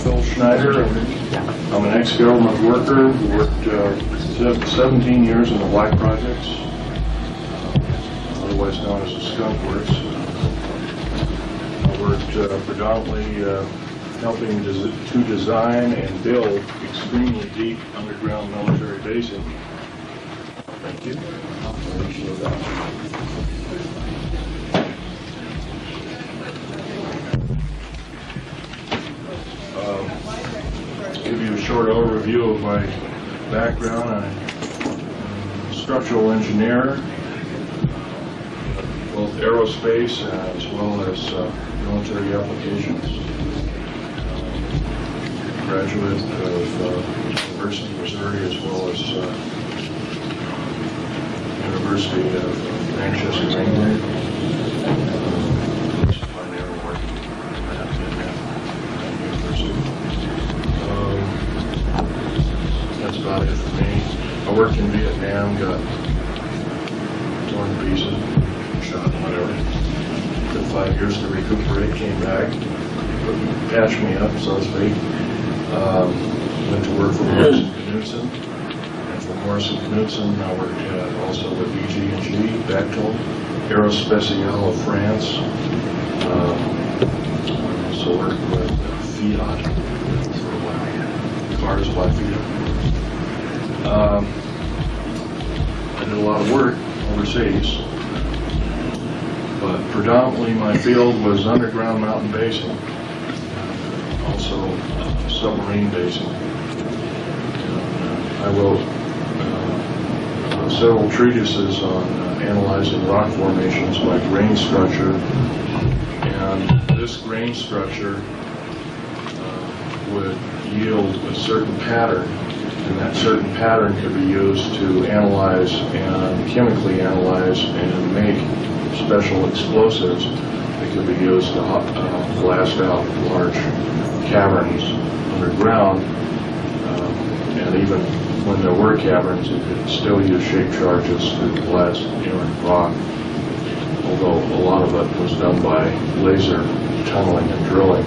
Phil Schneider. I'm an ex-government worker who worked 17 years in the Black Projects, otherwise known as the Skunk Works. I worked predominantly helping to design and build extremely deep underground military basing. Thank you. Appreciate that. Give you a short overview of my background. I'm a structural engineer, both aerospace as well as military applications. Graduate of University of Missouri as well as University of Manchester, England. Primarily working at university. That's about it for me. I worked in Vietnam, got torn to pieces, shot, whatever. Took 5 years to recuperate, came back, patched me up, so to speak. Went to work for Morrison Knudsen. And for Morrison Knudsen, I worked also with EG&G, Bechtel, Aerospatiale of France. Also worked with Fiat for a while, cars by Fiat. I did a lot of work overseas, but predominantly my field was underground mountain basing, also submarine basing. I wrote several treatises on analyzing rock formations by grain structure, and this grain structure would yield a certain pattern, and that certain pattern could be used to analyze and chemically analyze and make special explosives that could be used to blast out large caverns underground. And even when there were caverns, you could still use shape charges to blast inert rock, although a lot of it was done by laser tunneling and drilling.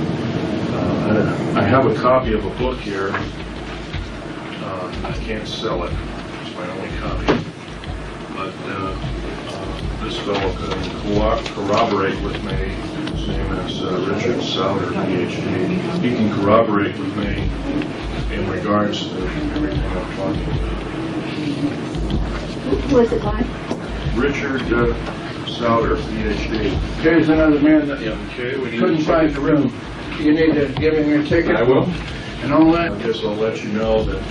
I have a copy of a book here. I can't sell it. It's my only copy. But this fellow can corroborate with me. His name is Richard Souter, PhD. He can corroborate with me in regards to everything I'm talking about. Who is it by? Richard Souter, PhD. Here's another man that Okay, we need couldn't find the room. You need to give him your ticket. I will. And all that. I guess I'll let you know that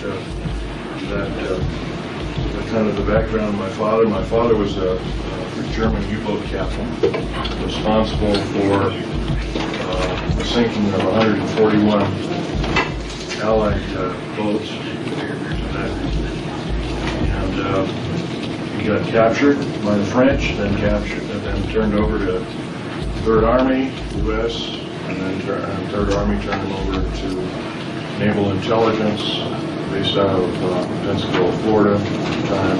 kind of the background of my father. My father was a German U-boat captain, responsible for the sinking of 141 Allied boats, and he got captured by the French, then turned over to Third Army, U.S., and then Third Army turned him over to Naval Intelligence, based out of Pensacola, Florida at the time.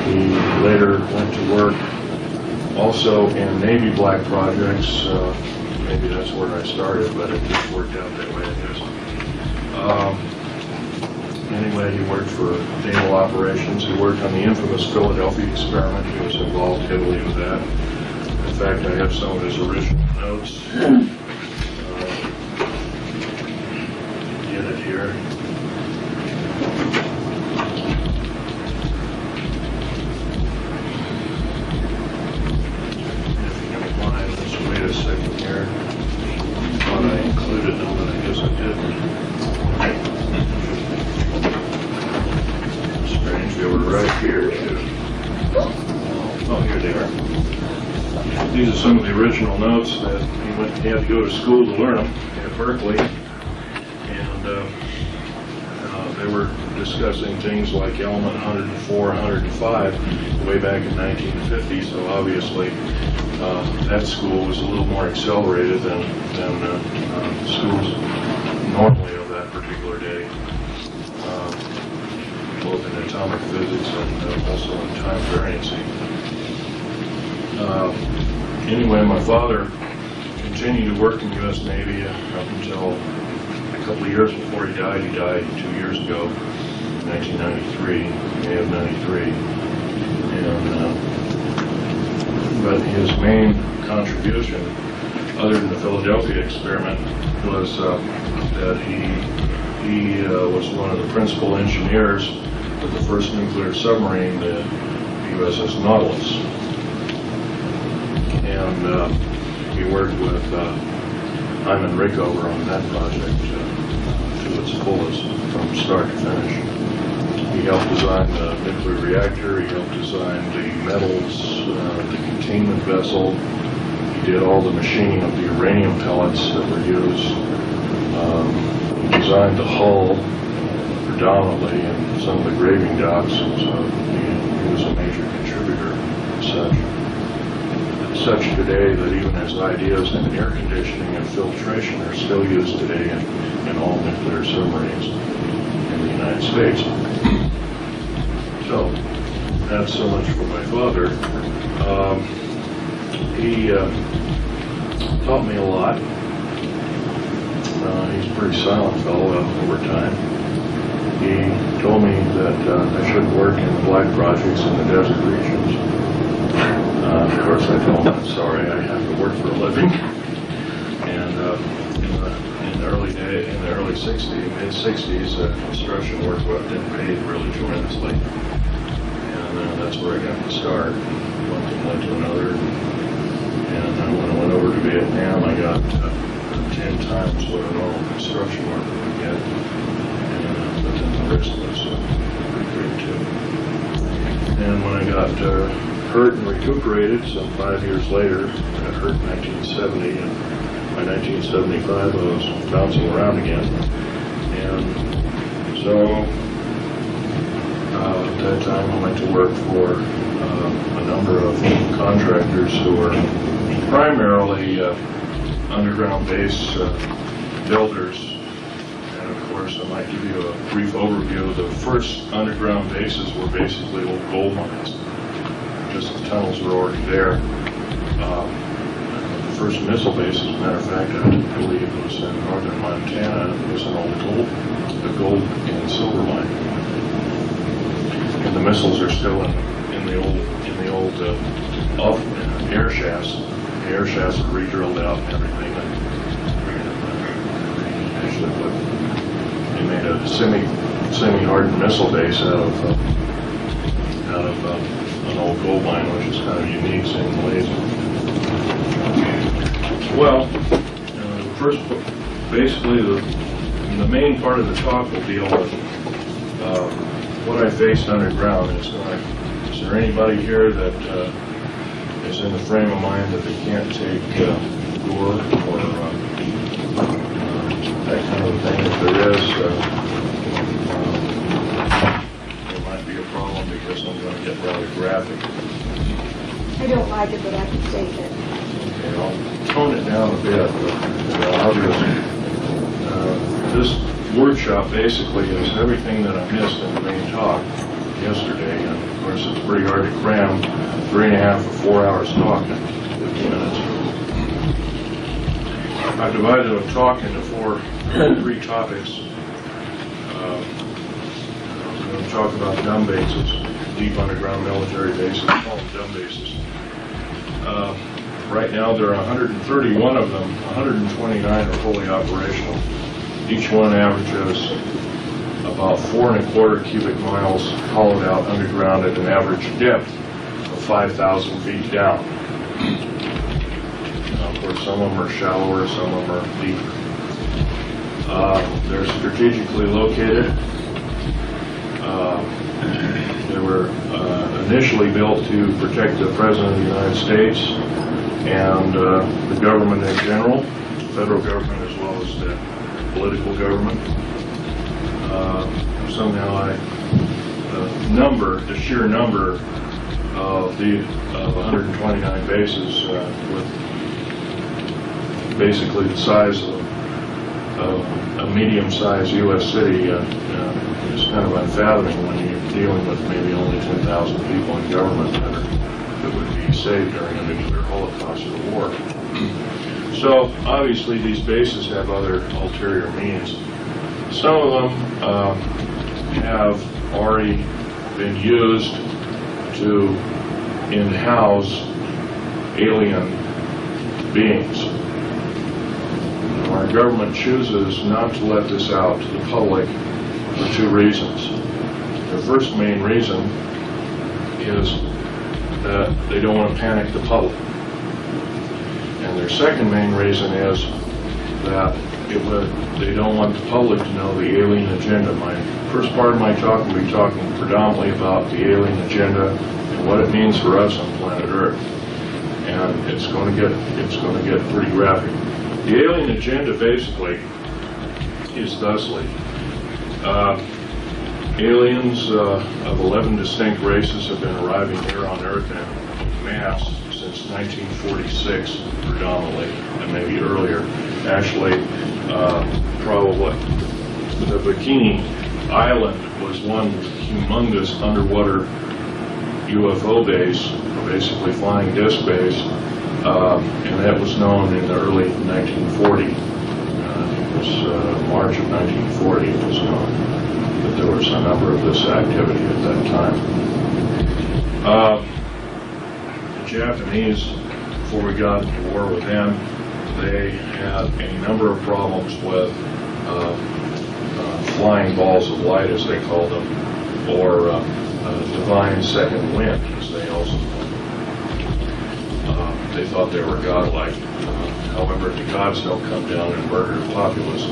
He later went to work also in Navy Black Projects. Maybe that's where I started, but it just worked out that way, I guess. Anyway, he worked for naval operations. He worked on the infamous Philadelphia experiment. He was involved heavily with that. In fact, I have some of his original notes. Get it here. Wait a second here. I thought I included them, but I guess I didn't. Strange, they were right here, too. Oh, here they are. These are some of the original notes that he had to go to school to learn them at Berkeley. And they were discussing things like element 104 and 105 way back in 1950, so obviously that school was a little more accelerated than schools normally of that particular day, both in atomic physics and also in time variancy. Anyway, my father continued to work in the U.S. Navy up until a couple of years before he died. He died 2 years ago, 1993, May of 93. But his main contribution, other than the Philadelphia experiment, was that he was one of the principal engineers of the first nuclear submarine, the USS Nautilus. And he worked with Hyman Rickover on that project to its fullest from start to finish. He helped design the nuclear reactor, he helped design the metals, the containment vessel. He did all the machining of the uranium pellets that were used. He designed the hull predominantly and some of the graving docks, so he was a major contributor as such. Such today that even his ideas in air conditioning and filtration are still used today in all nuclear submarines in the United States. So, that's so much for my father. He taught me a lot. He's a pretty silent fellow over time. He told me that I shouldn't work in the black projects in the desert regions. Of course, I told him, I'm sorry, I have to work for a living. And in the early 60s, mid-60s, construction work didn't pay really tremendously. And that's where I got to start. One thing led to another. And when I went over to Vietnam, I got 10 times what a normal construction worker would get. But then the risk was pretty great, too. And when I got hurt and recuperated some 5 years later, I got hurt in 1970, and by 1975 I was bouncing around again. And so at that time I went to work for a number of contractors who were primarily underground base builders. And of course, I might give you a brief overview. The first underground bases were basically old gold mines. Just the tunnels were already there. The first missile base, as a matter of fact, I believe it was in northern Montana. It was an old gold and silver mine. And the missiles are still in the old air shafts. The air shafts are re-drilled out and everything. They made a semi-hardened missile base out of an old gold mine, which is kind of unique, seeing the laser. Well, first, basically, the main part of the talk will deal with what I faced underground. Is there anybody here that is in the frame of mind that they can't take gore or that kind of thing? If there is, there might be a problem because I'm going to get rather graphic. I don't like it, but I can take it. Okay, I'll tone it down a bit, but obviously, this workshop basically is everything that I missed in the main talk yesterday, and of course it's pretty hard to cram 3.5 or 4 hours talk in 15 minutes. I've divided the talk into three topics. I'm going to talk about dumb bases, deep underground military bases, call them dumb bases. Right now there are 131 of them, 129 are fully operational. Each one averages about 4¼ cubic miles hollowed out underground at an average depth of 5,000 feet down. Now, of course, some of them are shallower, some of them are deeper. They're strategically located. They were initially built to protect the President of the United States and the government in general, the federal government as well as the political government. Somehow the sheer number of 129 bases with basically the size of a medium-sized U.S. city is kind of unfathoming when you're dealing with maybe only 10,000 people in government that would be saved during a nuclear holocaust or war. So obviously these bases have other ulterior means. Some of them have already been used to in-house alien beings. Our government chooses not to let this out to the public for two reasons. The first main reason is that they don't want to panic the public. And their second main reason is that they don't want the public to know the alien agenda. My first part of my talk will be talking predominantly about the alien agenda and what it means for us on planet Earth. And it's going to get pretty graphic. The alien agenda basically is thusly. Aliens of 11 distinct races have been arriving here on Earth in mass since 1946, predominantly, and maybe earlier. Actually, probably the Bikini Island was one humongous underwater UFO base, basically flying disc base, and that was known in the early 1940s. It was March of 1940 it was known that there was a number of this activity at that time. The Japanese, before we got into war with them, they had a number of problems with flying balls of light, as they called them, or divine second wind, as they also called them. They thought they were godlike. However, the gods don't come down and murder the populace,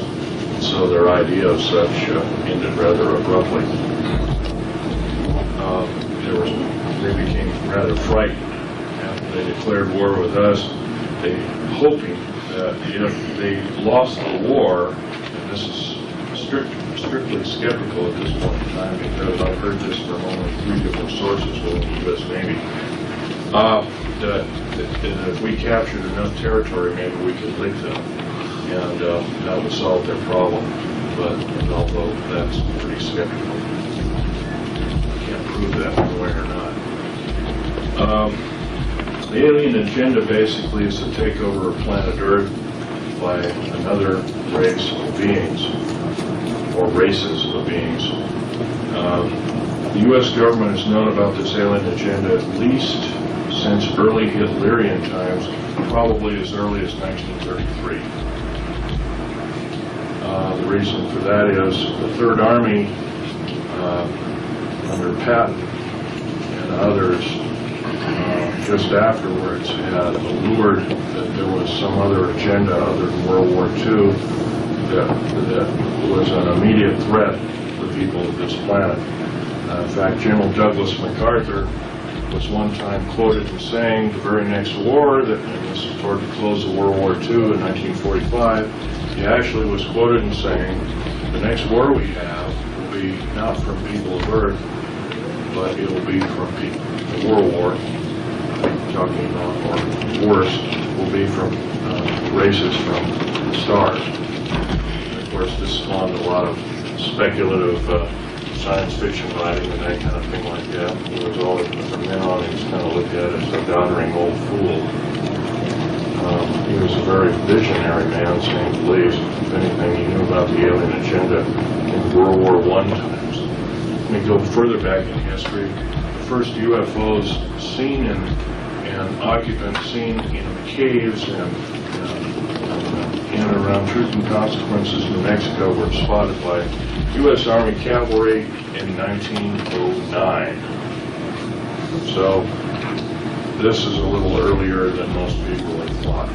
so their idea of such ended rather abruptly. They became rather frightened after they declared war with us, hoping that if they lost the war, and this is strictly skeptical at this point in time because I've heard this from only 3 different sources within the U.S. Navy, that if we captured enough territory, maybe we could lick them, and that would solve their problem. But although that's pretty skeptical, can't prove that one way or not. The alien agenda basically is to take over planet Earth by another race of beings, or races of beings. The U.S. government has known about this alien agenda at least since early Hitlerian times, probably as early as 1933. The reason for that is the Third Army, under Patton and others, just afterwards had allured that there was some other agenda other than World War II that was an immediate threat to the people of this planet. In fact, General Douglas MacArthur was one time quoted as saying the very next war, and this is toward the close of World War II in 1945, he actually was quoted as saying, the next war we have will be not from people of Earth, but it will be from people. The World War, talking about, or worse, will be from races from the stars. And of course, this spawned a lot of speculative science fiction writing and that kind of thing like that. It was all the men on it was kind of looked at as a doddering old fool. He was a very visionary man, saying the least. If anything, he knew about the alien agenda in World War I times. Let me go further back in history. The first UFOs seen and occupants seen in caves and in and around Truth and Consequences, New Mexico, were spotted by U.S. Army cavalry in 1909. So this is a little earlier than most people had thought.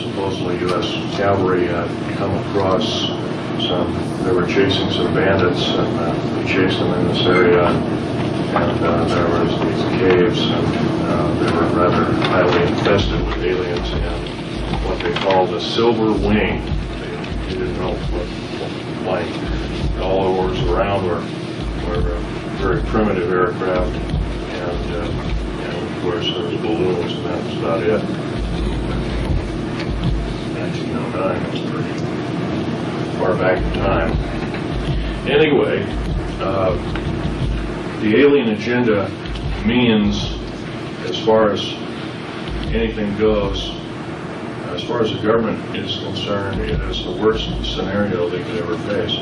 Supposedly U.S. cavalry had come across they were chasing some bandits, and they chased them in this area, and there was these caves, and they were rather highly infested with aliens and what they called the silver wing. They didn't know what like all that was around were very primitive aircraft, and of course there was balloons, and that was about it. 1909 was pretty far back in time. Anyway, the alien agenda means as far as anything goes, as far as the government is concerned, it is the worst scenario they could ever face.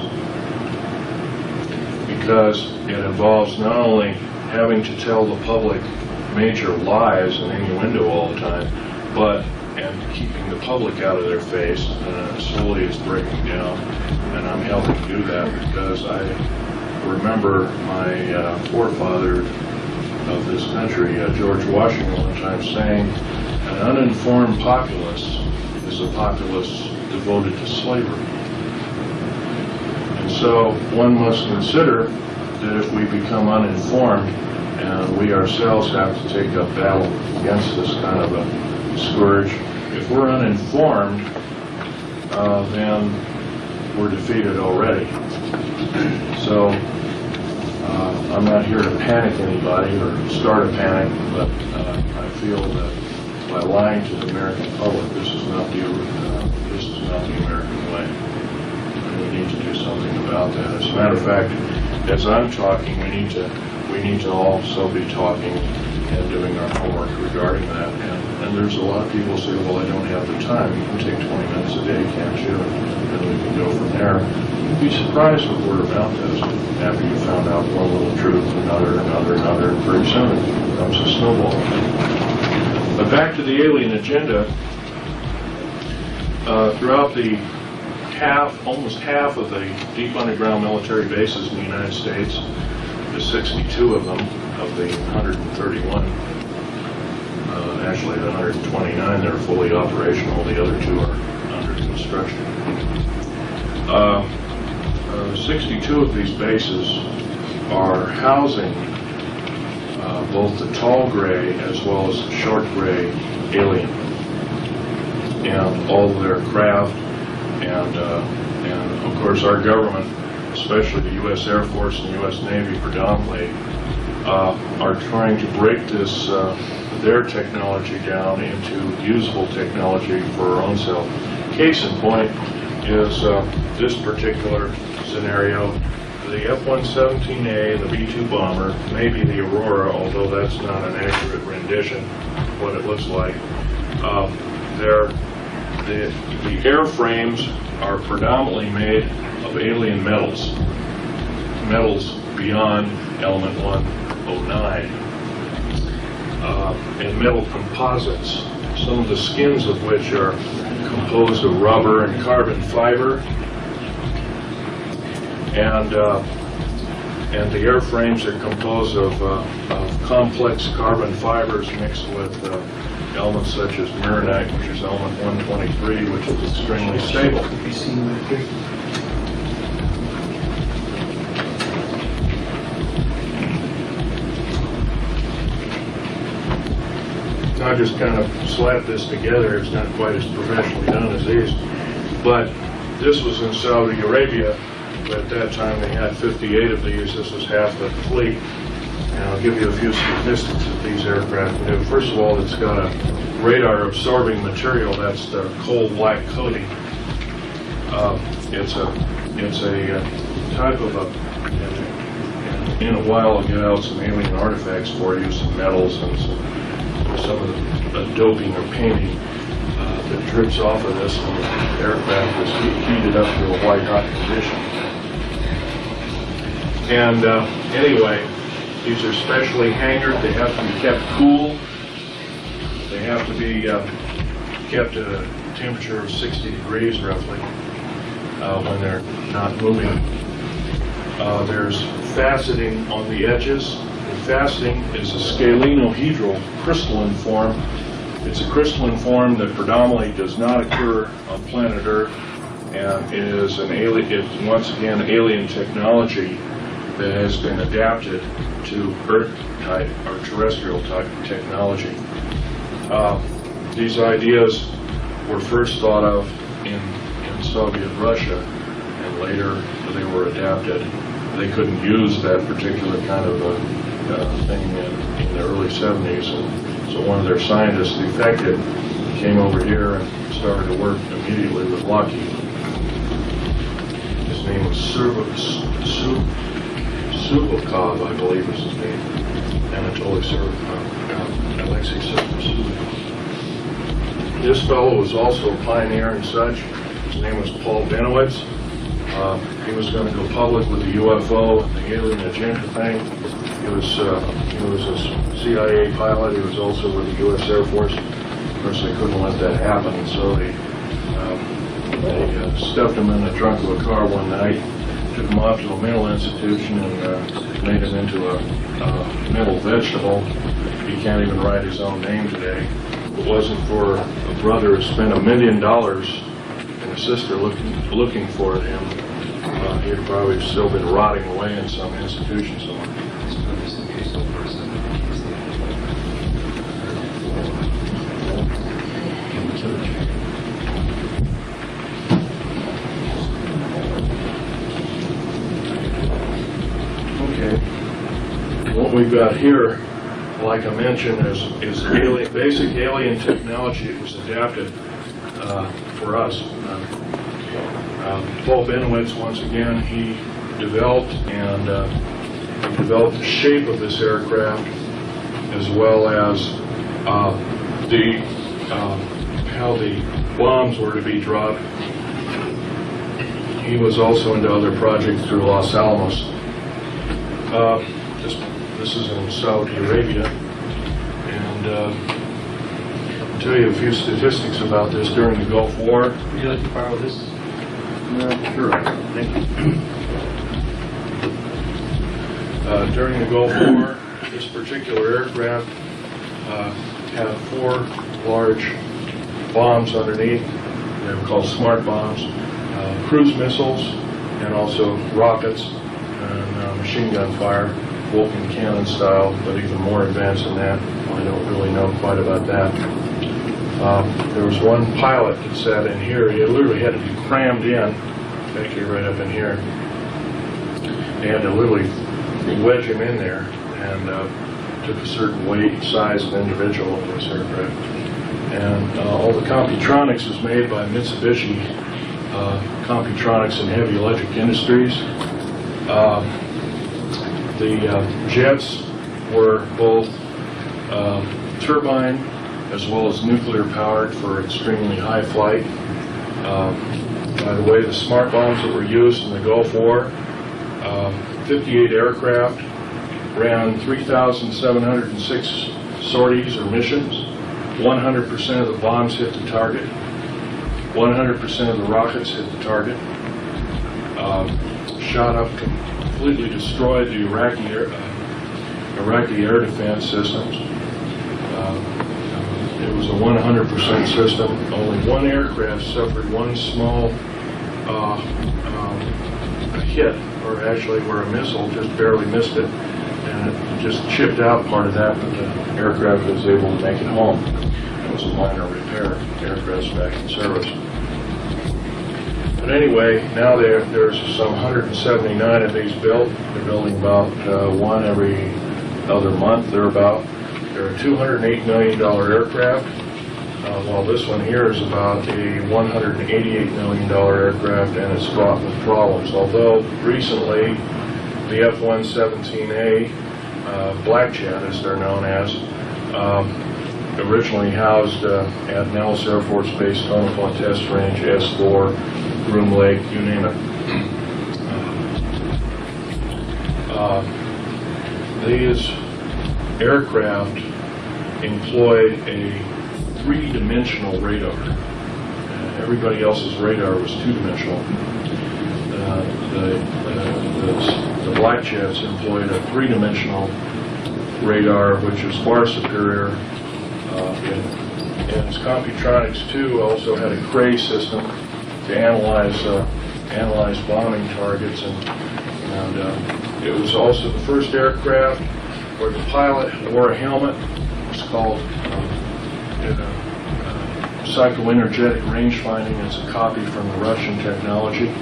Because it involves not only having to tell the public major lies and innuendo all the time, but and keeping the public out of their face, slowly is breaking down. And I'm helping do that because I remember my forefather of this country, George Washington, one time saying, an uninformed populace is a populace devoted to slavery. And so one must consider that if we become uninformed and we ourselves have to take up battle against this kind of a scourge, if we're uninformed, then we're defeated already. So I'm not here to panic anybody or start a panic, but I feel that by lying to the American public, this is not the American way. And we need to do something about that. As a matter of fact, as I'm talking, we need to also be talking and doing our homework regarding that. And there's a lot of people who say, well, I don't have the time. You can take 20 minutes a day, can't you? And we can go from there. You'd be surprised what word of mouth does after you found out one little truth, another, and pretty soon it becomes a snowball. But back to the alien agenda. Throughout the almost half of the deep underground military bases in the United States, the 62 of them, of the 131, actually the 129, they're fully operational. The other two are under construction. 62 of these bases are housing both the tall gray as well as the short gray alien, and all of their craft, and of course our government, especially the U.S. Air Force and the U.S. Navy predominantly, are trying to break this their technology down into usable technology for our own self. Case in point is this particular scenario. The F-117A, the B-2 bomber, maybe the Aurora, although that's not an accurate rendition of what it looks like. The airframes are predominantly made of alien metals beyond element 109, and metal composites, some of the skins of which are composed of rubber and carbon fiber, and the airframes are composed of complex carbon fibers mixed with elements such as mironite, which is element 123, which is extremely stable. I just kind of slapped this together. It's not quite as professionally done as these, but this was in Saudi Arabia. But at that time they had 58 of these. This was half the fleet. And I'll give you a few statistics that these aircraft do. First of all, it's got a radar absorbing material. That's the coal black coating. It's a type of a, in a while I'll get out some alien artifacts for you, some metals and some of the doping or painting that drips off of this when the aircraft is heated up to a white hot condition. And anyway, these are specially hangared. They have to be kept cool. They have to be kept at a temperature of 60 degrees roughly when they're not moving. There's faceting on the edges. The faceting is a scalenohedral crystalline form. It's a crystalline form that predominantly does not occur on planet Earth, and it is it's once again alien technology that has been adapted to Earth-type or terrestrial-type technology. These ideas were first thought of in Soviet Russia, and later they were adapted. They couldn't use that particular kind of thing in the early 70s, and so one of their scientists defected, came over here and started to work immediately with Lockheed. His name was Subakov, I believe was his name. Anatoly Subakov. I like taxi service. This fellow was also a pioneer and such. His name was Paul Benowitz. He was going to go public with the UFO and the alien agenda thing. He was a CIA pilot. He was also with the U.S. Air Force. Of course, they couldn't let that happen, and so they stuffed him in the trunk of a car one night, took him off to a mental institution, and made him into a mental vegetable. He can't even write his own name today. If it wasn't for a brother who spent $1 million and a sister looking for him, he'd probably still been rotting away in some institution somewhere. Okay. What we've got here, like I mentioned, is basic alien technology. It was adapted for us. Paul Benowitz, once again, he developed the shape of this aircraft, as well as how the bombs were to be dropped. He was also into other projects through Los Alamos. This is in Saudi Arabia, and I'll tell you a few statistics about this during the Gulf War. Would you like to borrow this? Sure. Thank you. During the Gulf War, this particular aircraft had 4 large bombs underneath. They were called smart bombs, cruise missiles, and also rockets and machine gun fire, Vulcan cannon style, but even more advanced than that. I don't really know quite about that. There was one pilot that sat in here. He literally had to be crammed in, actually right up in here. They had to literally wedge him in there, and took a certain weight and size of individual in this aircraft. And all the Computronics was made by Mitsubishi Computronics and Heavy Electric Industries. The jets were both turbine as well as nuclear powered for extremely high flight. By the way, the smart bombs that were used in the Gulf War, 58 aircraft ran 3,706 sorties or missions. 100% of the bombs hit the target. 100% of the rockets hit the target. Shot up, completely destroyed the Iraqi air defense systems. It was a 100% system. Only one aircraft suffered one small hit, or actually where a missile just barely missed it, and it just chipped out part of that, but the aircraft was able to make it home. It was a minor repair. The aircraft's back in service. But anyway, now there's some 179 of these built. They're building about one every other month, thereabout. They're a $208 million aircraft, while this one here is about a $188 million aircraft, and it's fraught with problems. Although recently, the F-117A, Black Jet as they're known as, originally housed at Nellis Air Force Base, Tonopah Test Range, S4, Groom Lake, you name it. These aircraft employed a 3-dimensional radar. Everybody else's radar was 2-dimensional. The Black Jets employed a 3-dimensional radar, which is far superior. And Computronics, too, also had a Cray system to analyze bombing targets, and it was also the first aircraft where the pilot wore a helmet. It's called psychoenergetic range finding. It's a copy from the Russian technology,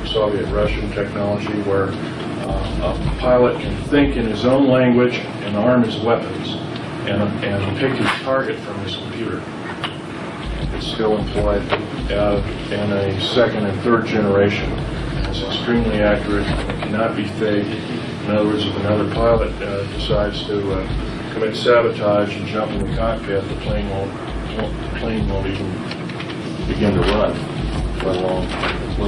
Soviet-Russian technology, where a pilot can think in his own language and arm his weapons and pick his target from his computer. It's still employed in a second and third generation. It's extremely accurate and it cannot be faked. In other words, if another pilot decides to commit sabotage and jump in the cockpit, the plane won't even begin to run, let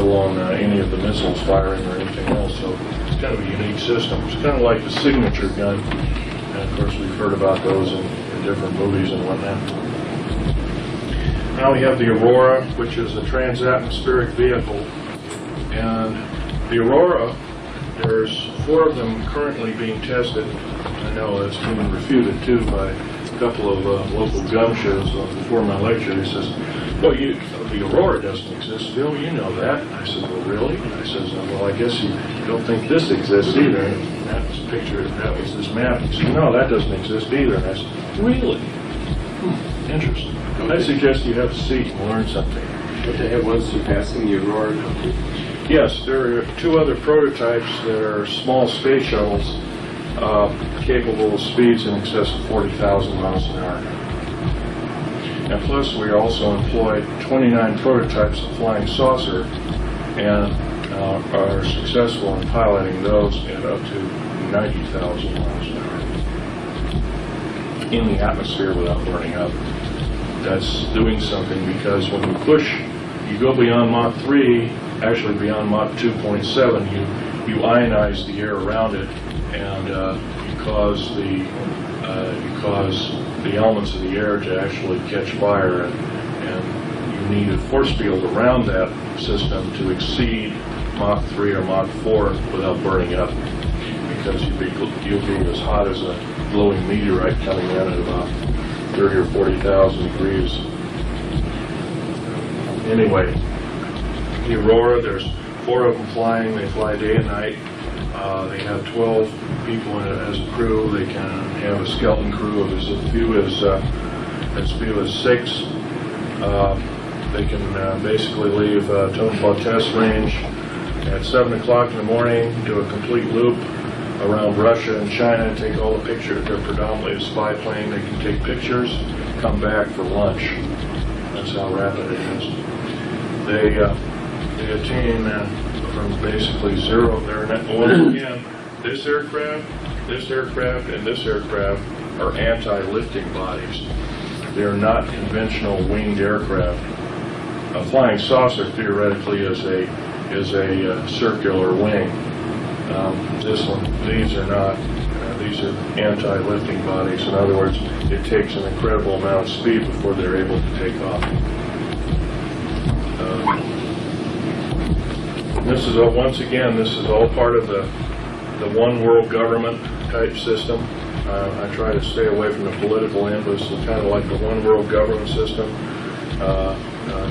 alone any of the missiles firing or anything else. So it's kind of a unique system. It's kind of like the signature gun, and of course we've heard about those in different movies and whatnot. Now we have the Aurora, which is a trans-atmospheric vehicle, and the Aurora, there's 4 of them currently being tested. I know that's been refuted too by a couple of local gun shows before my lecture. He says, well, the Aurora doesn't exist, Phil, you know that. I said, well, really? I says, well, I guess you don't think this exists either. And that was a picture, that was this map. He said, no, that doesn't exist either. And I said, really? Interesting. I suggest you have a seat and learn something. But they have one surpassing the Aurora. Yes, there are 2 other prototypes that are small space shuttles capable of speeds in excess of 40,000 miles an hour. And plus, we also employed 29 prototypes of flying saucer and are successful in piloting those at up to 90,000 miles an hour in the atmosphere without burning up. That's doing something, because when you push, you go beyond Mach 3, actually beyond Mach 2.7, you ionize the air around it, and you cause the elements of the air to actually catch fire, and you need a force field around that system to exceed Mach 3 or Mach 4 without burning up, because you'll be as hot as a glowing meteorite coming in at about 30 or 40,000 degrees. Anyway, the Aurora, there's 4 of them flying. They fly day and night. They have 12 people in it as a crew. They can have a skeleton crew of as few as 6. They can basically leave Tonopah Test Range at 7 o'clock in the morning, do a complete loop around Russia and China, take all the pictures. They're predominantly a spy plane. They can take pictures, come back for lunch. That's how rapid it is. They attain from basically zero. Once again, this aircraft, and this aircraft are anti-lifting bodies. They're not conventional winged aircraft. A flying saucer theoretically is a circular wing. These are not. These are anti-lifting bodies. In other words, it takes an incredible amount of speed before they're able to take off. This is once again, this is all part of the one world government type system. I try to stay away from the political end, but it's kind of like the one world government system.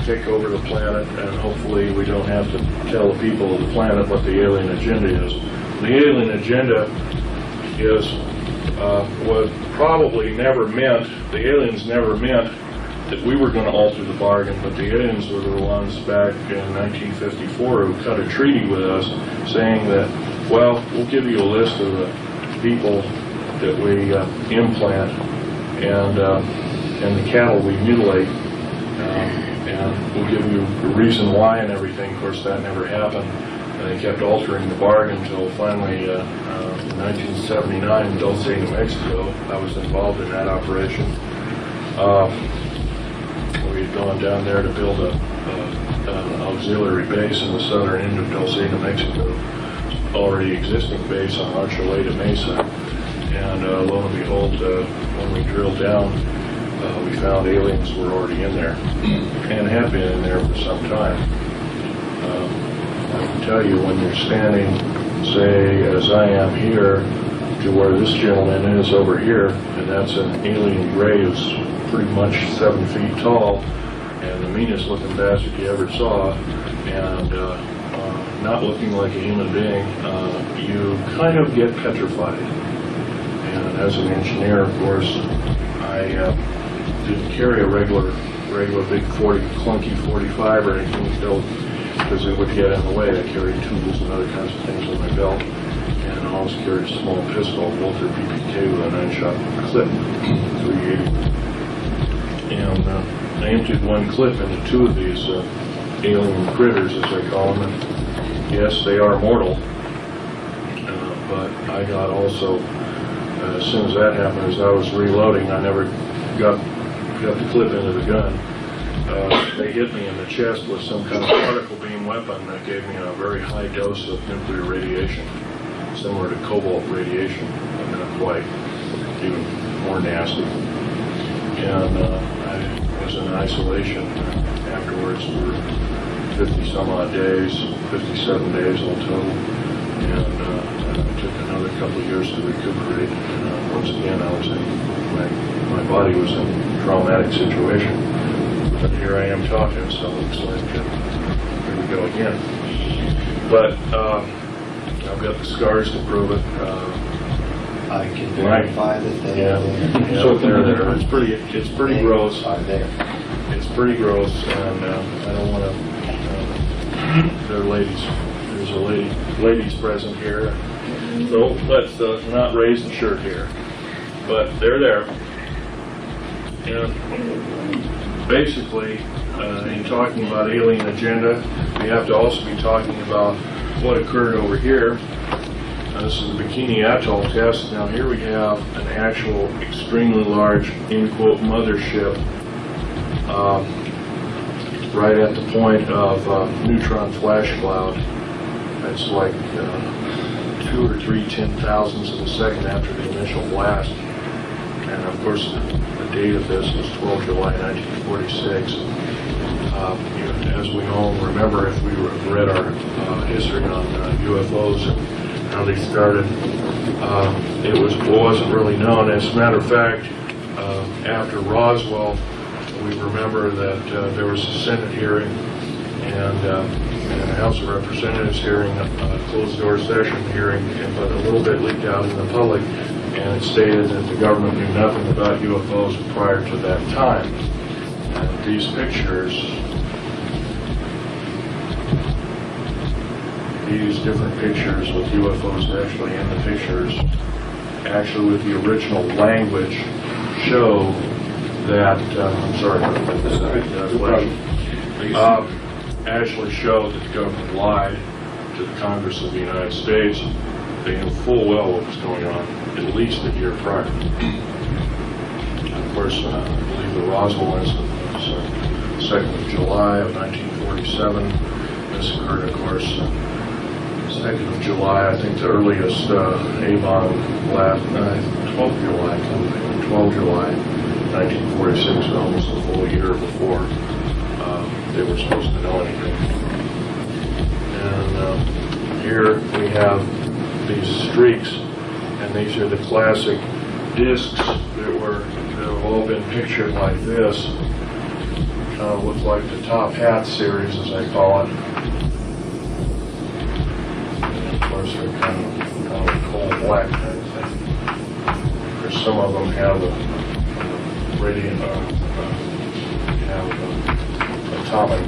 Take over the planet, and hopefully we don't have to tell the people of the planet what the alien agenda is. The alien agenda is was probably never meant, the aliens never meant that we were going to alter the bargain, but the aliens were the ones back in 1954 who cut a treaty with us saying that, well, we'll give you a list of the people that we implant and the cattle we mutilate, and we'll give you the reason why and everything. Of course, that never happened. And they kept altering the bargain until finally, in 1979, in Dulce, New Mexico, I was involved in that operation. We had gone down there to build an auxiliary base in the southern end of Dulce, New Mexico, already existing base on Archuleta Mesa. And lo and behold, when we drilled down, we found aliens were already in there and have been in there for some time. I can tell you, when you're standing, say, as I am here, to where this gentleman is over here, and that's an alien gray who's pretty much 7 feet tall, and the meanest looking bastard you ever saw, and not looking like a human being, you kind of get petrified. And as an engineer, of course, I didn't carry a regular big clunky 45 or anything built, because it would get in the way. I carried tools and other kinds of things on my belt, and I always carried a small pistol, Walter PPK, with a 9-shot clip, 380. And I emptied one clip into 2 of these alien critters, as they call them. And yes, they are mortal, but I got also as soon as that happened, as I was reloading, I never got the clip into the gun. They hit me in the chest with some kind of particle beam weapon that gave me a very high dose of nuclear radiation, similar to cobalt radiation, but not quite, even more nasty. And I was in isolation afterwards for 50 some odd days, 57 days all total. And it took another couple of years to recuperate. Once again, I was in, my body was in a traumatic situation. But here I am talking, so it looks like here we go again. But I've got the scars to prove it. I can verify that they are there. So they're there. It's pretty gross. Are there. It's pretty gross, and I don't want to. There are ladies. There's a ladies present here. So let's not raise the shirt here. But they're there. And basically, in talking about alien agenda, we have to also be talking about what occurred over here. This is the Bikini Atoll test. Now here we have an actual extremely large, in quote, mothership right at the point of neutron flash cloud. It's like 2 or 3 10,000ths of a second after the initial blast. And of course, the date of this was 12 July 1946. As we all remember, if we read our history on UFOs and how they started, it wasn't really known. As a matter of fact, after Roswell, we remember that there was a Senate hearing and a House of Representatives hearing, a closed-door session hearing, but a little bit leaked out in the public, and it stated that the government knew nothing about UFOs prior to that time. And these pictures, these different pictures with UFOs actually in the pictures, actually with the original language, show that, actually show that the government lied to the Congress of the United States. They knew full well what was going on at least a year prior. Of course, I believe the Roswell incident was 2nd of July of 1947. This occurred, of course, 2nd of July. I think the earliest A-bomb blast, 12th July, 12 July 1946, almost a full year before they were supposed to know anything. And here we have these streaks, and these are the classic discs that have all been pictured like this. Look like the Top Hat series, as I call it. And of course, they're kind of coal black kind of thing. There's some of them have a radiant, have atomic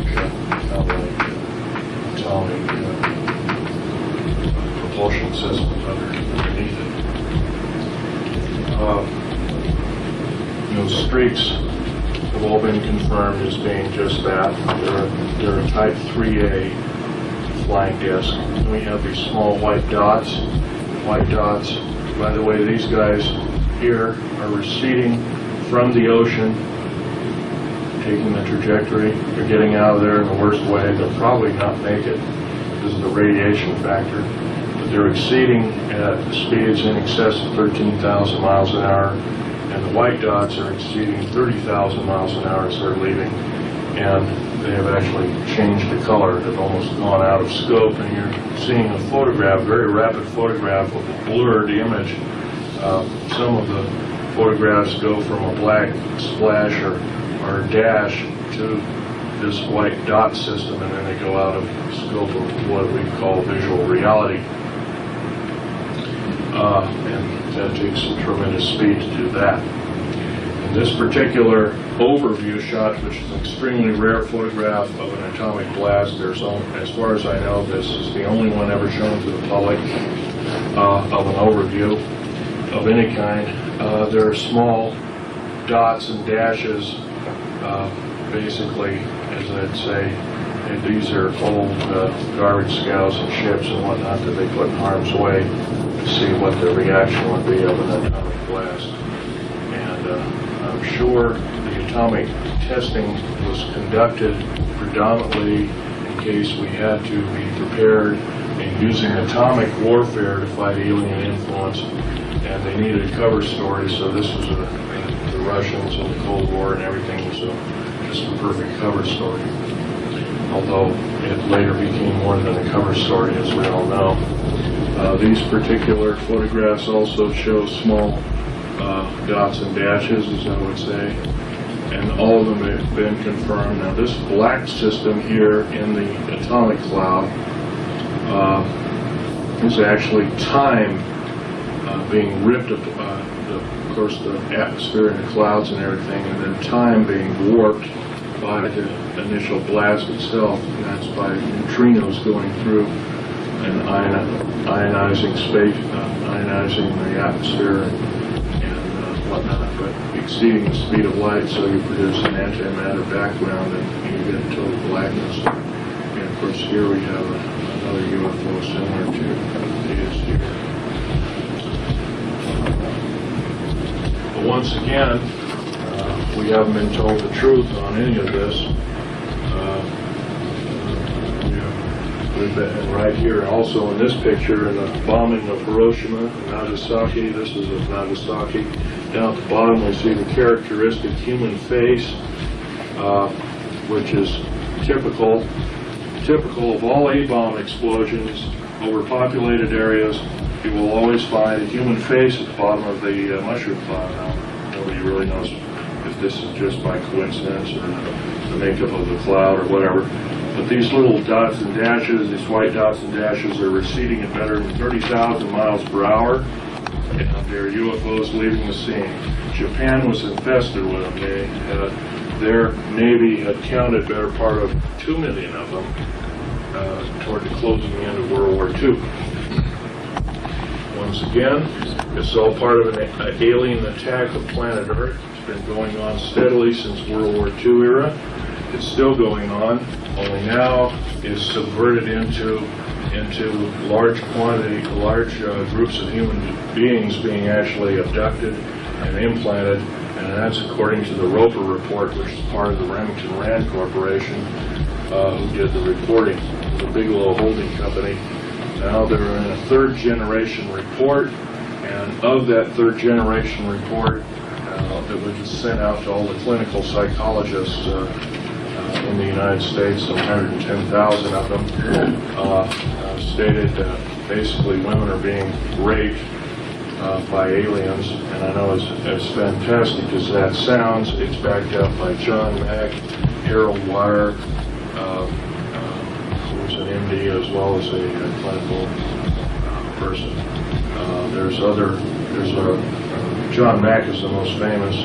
propulsion systems underneath it. Those streaks have all been confirmed as being just that. They're a Type 3A flying disc. And we have these small white dots. White dots. By the way, these guys here are receding from the ocean, taking the trajectory. They're getting out of there in the worst way. They'll probably not make it because of the radiation factor. But they're exceeding at speeds in excess of 13,000 miles an hour. And the white dots are exceeding 30,000 miles an hour as they're leaving. And they have actually changed the color. They've almost gone out of scope. And you're seeing a photograph, very rapid photograph of a blurred image. Some of the photographs go from a black splash or dash to this white dot system, and then they go out of scope of what we call visual reality. And that takes some tremendous speed to do that. In this particular overview shot, which is an extremely rare photograph of an atomic blast, as far as I know, this is the only one ever shown to the public of an overview of any kind. There are small dots and dashes, basically, as I'd say, and these are old garbage scows and ships and whatnot that they put in harm's way. see what the reaction would be of an atomic blast. And I'm sure the atomic testing was conducted predominantly in case we had to be prepared in using atomic warfare to fight alien influence, and they needed a cover story, so this was the Russians and the Cold War and everything was just a perfect cover story. Although it later became more than a cover story, as we all know. These particular photographs also show small dots and dashes, as I would say, and all of them have been confirmed. Now, this black system here in the atomic cloud is actually time being ripped up, of course, the atmosphere and the clouds and everything, and then time being warped by the initial blast itself, and that's by neutrinos going through and ionizing space, ionizing the atmosphere and whatnot, but exceeding the speed of light, so you produce an antimatter background and you get total blackness. And of course, here we have another UFO similar to these here. But once again, we haven't been told the truth on any of this. We've been right here, also in this picture, in the bombing of Hiroshima and Nagasaki. This is of Nagasaki. Down at the bottom, we see the characteristic human face, which is typical of all A-bomb explosions over populated areas. You will always find a human face at the bottom of the mushroom cloud. Now, nobody really knows if this is just by coincidence or the makeup of the cloud or whatever. But these little dots and dashes, these white dots and dashes, are receding at better than 30,000 miles per hour, and they're UFOs leaving the scene. Japan was infested with them. Their Navy had counted better part of 2 million of them toward the closing end of World War II. Once again, it's all part of an alien attack of planet Earth. It's been going on steadily since World War II era. It's still going on, only now is subverted into large groups of human beings being actually abducted and implanted, and that's according to the Roper report, which is part of the Remington Rand Corporation, who did the reporting, the Bigelow Holding Company. Now they're in a third generation report, and of that third generation report that was sent out to all the clinical psychologists in the United States, 110,000 of them, stated basically women are being raped by aliens. And I know as fantastic as that sounds, it's backed up by John Mack, Harold Wire, who's an MD as well as a clinical person. John Mack is the most famous,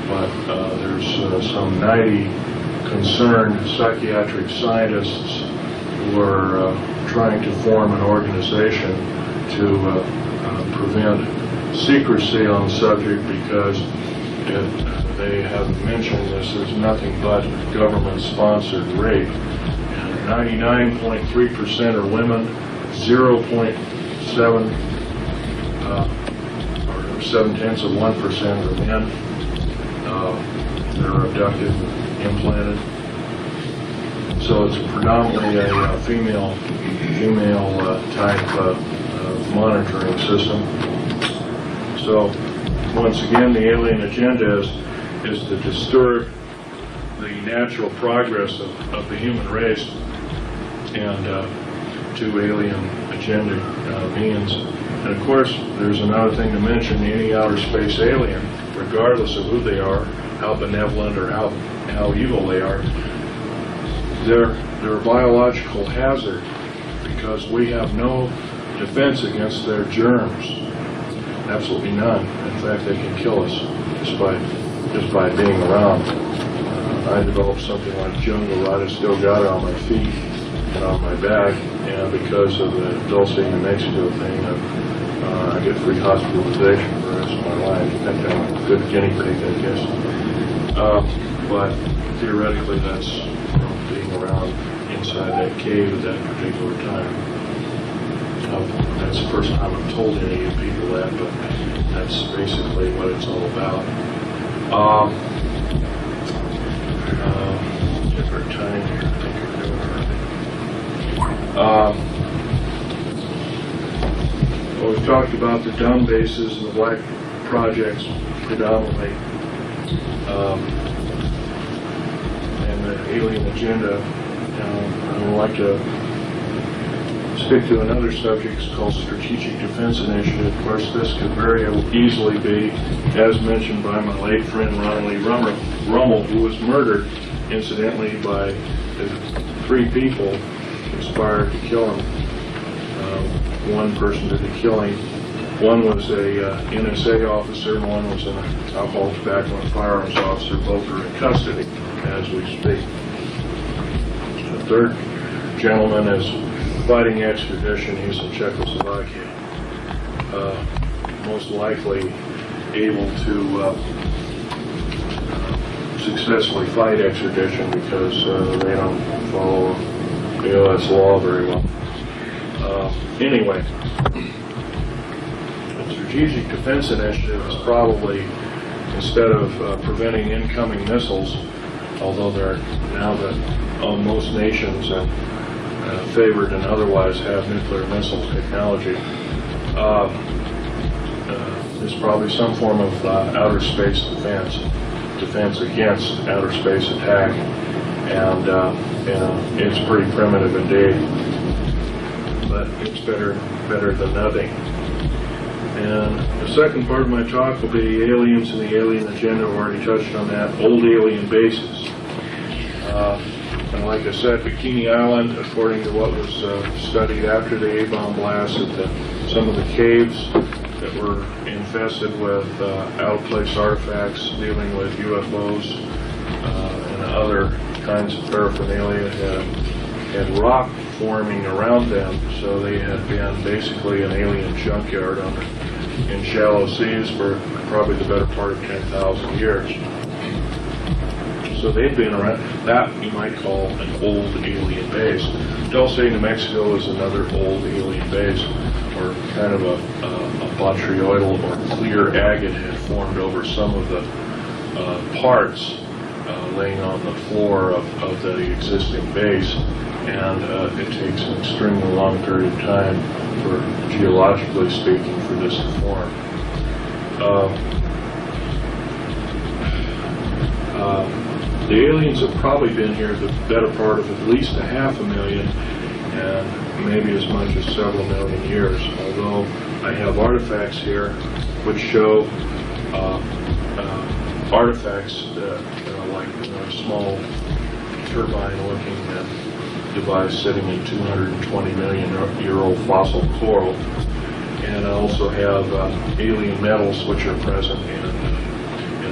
but there's some 90 concerned psychiatric scientists who are trying to form an organization to prevent secrecy on the subject, because they have mentioned this is nothing but government-sponsored rape. And 99.3% are women, 0.7 or 0.7% are men that are abducted, implanted. So it's predominantly a female type monitoring system. So once again, the alien agenda is to disturb the natural progress of the human race, and to alien agenda means. And of course, there's another thing to mention: any outer space alien, regardless of who they are, how benevolent or how evil they are, they're a biological hazard, because we have no defense against their germs. Absolutely none. In fact, they can kill us just by being around. I developed something like jungle rot. I still got it on my feet and on my back, and because of the Dulce, New Mexico thing, I get free hospitalization for the rest of my life. I think I'm a good guinea pig, I guess. But theoretically, that's being around inside that cave at that particular time. That's the first time I've told any of you people that, but that's basically what it's all about. Different time here. I think we're doing all right. Well, we've talked about the dumb bases and the black projects predominantly, and the alien agenda. I would like to stick to another subject called Strategic Defense Initiative. Of course, this could very easily be, as mentioned by my late friend Ronald Lee Rummel, who was murdered, incidentally, by the 3 people who conspired to kill him. One person did the killing. One was a NSA officer, and one was an alcohol, tobacco, and firearms officer. Both are in custody as we speak. The third gentleman is fighting extradition. He's in Czechoslovakia. Most likely able to successfully fight extradition because they don't follow the U.S. law very well. Anyway, the Strategic Defense Initiative is probably, instead of preventing incoming missiles, although they're now that most nations have favored and otherwise have nuclear missile technology, is probably some form of outer space defense against outer space attack, and it's pretty primitive indeed. But it's better than nothing. And the second part of my talk will be aliens and the alien agenda. I've already touched on that. Old alien bases. And like I said, Bikini Island, according to what was studied after the A-bomb blast, some of the caves that were infested with out-of-place artifacts dealing with UFOs and other kinds of paraphernalia had rock forming around them, so they had been basically an alien junkyard in shallow seas for probably the better part of 10,000 years. So they've been around. That you might call an old alien base. Dulce, New Mexico is another old alien base, or kind of a botryoidal or clear agate had formed over some of the parts laying on the floor of the existing base. And it takes an extremely long period of time, for geologically speaking, for this to form. The aliens have probably been here the better part of at least 500,000 and maybe as much as several million years, although I have artifacts here which show artifacts that are like a small turbine-looking device sitting in 220 million year old fossil coral, and I also have alien metals which are present in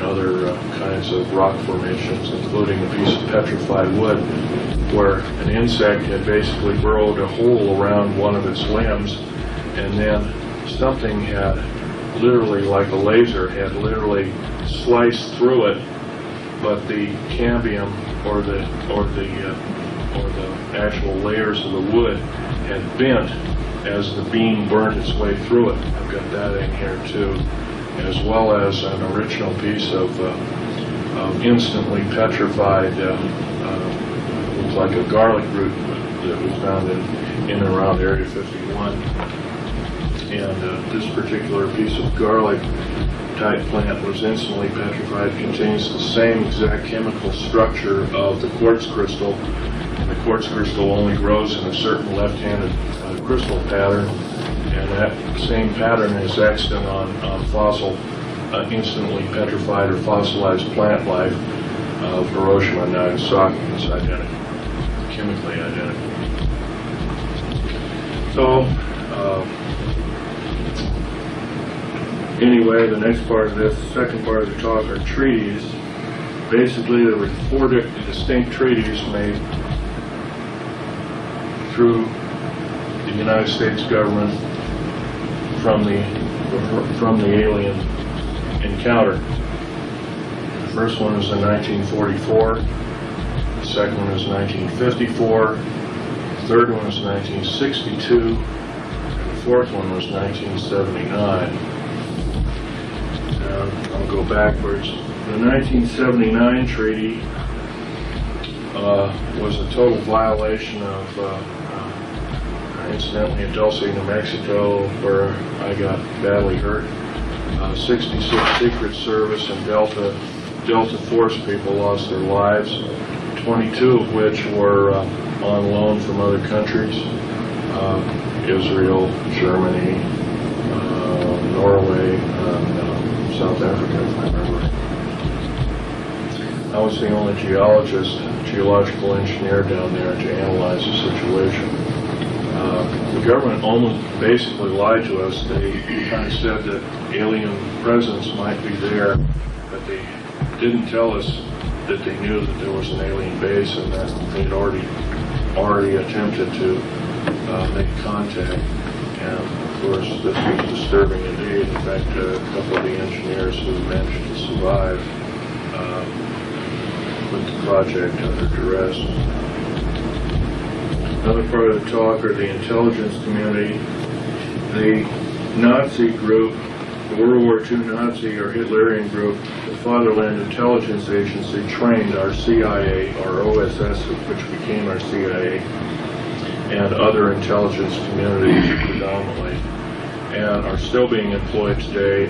other kinds of rock formations, including a piece of petrified wood where an insect had basically burrowed a hole around one of its limbs, and then something had literally, like a laser, had literally sliced through it, but the cambium or the actual layers of the wood had bent as the beam burned its way through it. I've got that in here too, as well as an original piece of instantly petrified, looks like a garlic root that was found in and around Area 51. And this particular piece of garlic type plant was instantly petrified. It contains the same exact chemical structure of the quartz crystal. And the quartz crystal only grows in a certain left-handed crystal pattern, and that same pattern is extant on fossil, instantly petrified or fossilized plant life of Hiroshima and Nagasaki. It's identical, chemically identical. So, anyway, the next part of this, the second part of the talk, are treaties. Basically, there were 4 distinct treaties made through the United States government from the alien encounter. The first one was in 1944, the second one was 1954, the third one was 1962, and the fourth one was 1979. I'll go backwards. The 1979 treaty was a total violation of, incidentally, in Dulce, New Mexico, where I got badly hurt. 66 Secret Service and Delta Force people lost their lives, 22 of which were on loan from other countries, Israel, Germany, Norway, and South Africa, if I remember. I was the only geological engineer down there to analyze the situation. The government almost basically lied to us. They kind of said that alien presence might be there, but they didn't tell us that they knew that there was an alien base and that they'd already attempted to make contact. And of course, this was disturbing indeed. In fact, a couple of the engineers who managed to survive put the project under duress. Another part of the talk are the intelligence community. The Nazi group, the World War II Nazi or Hitlerian group, the Fatherland Intelligence Agency, trained our CIA, our OSS, which became our CIA, and other intelligence communities predominantly, and are still being employed today,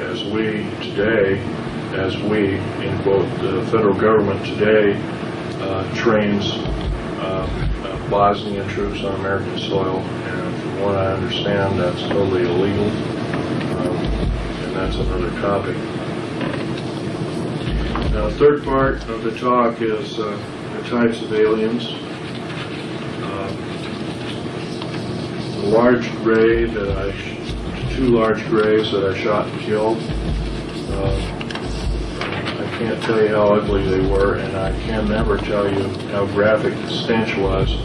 in quote, the federal government today trains Bosnian troops on American soil, and from what I understand, that's totally illegal, and that's another topic. Now, the third part of the talk is the types of aliens. The large gray two large grays that I shot and killed, I can't tell you how ugly they were, and I can never tell you how graphic the stench was.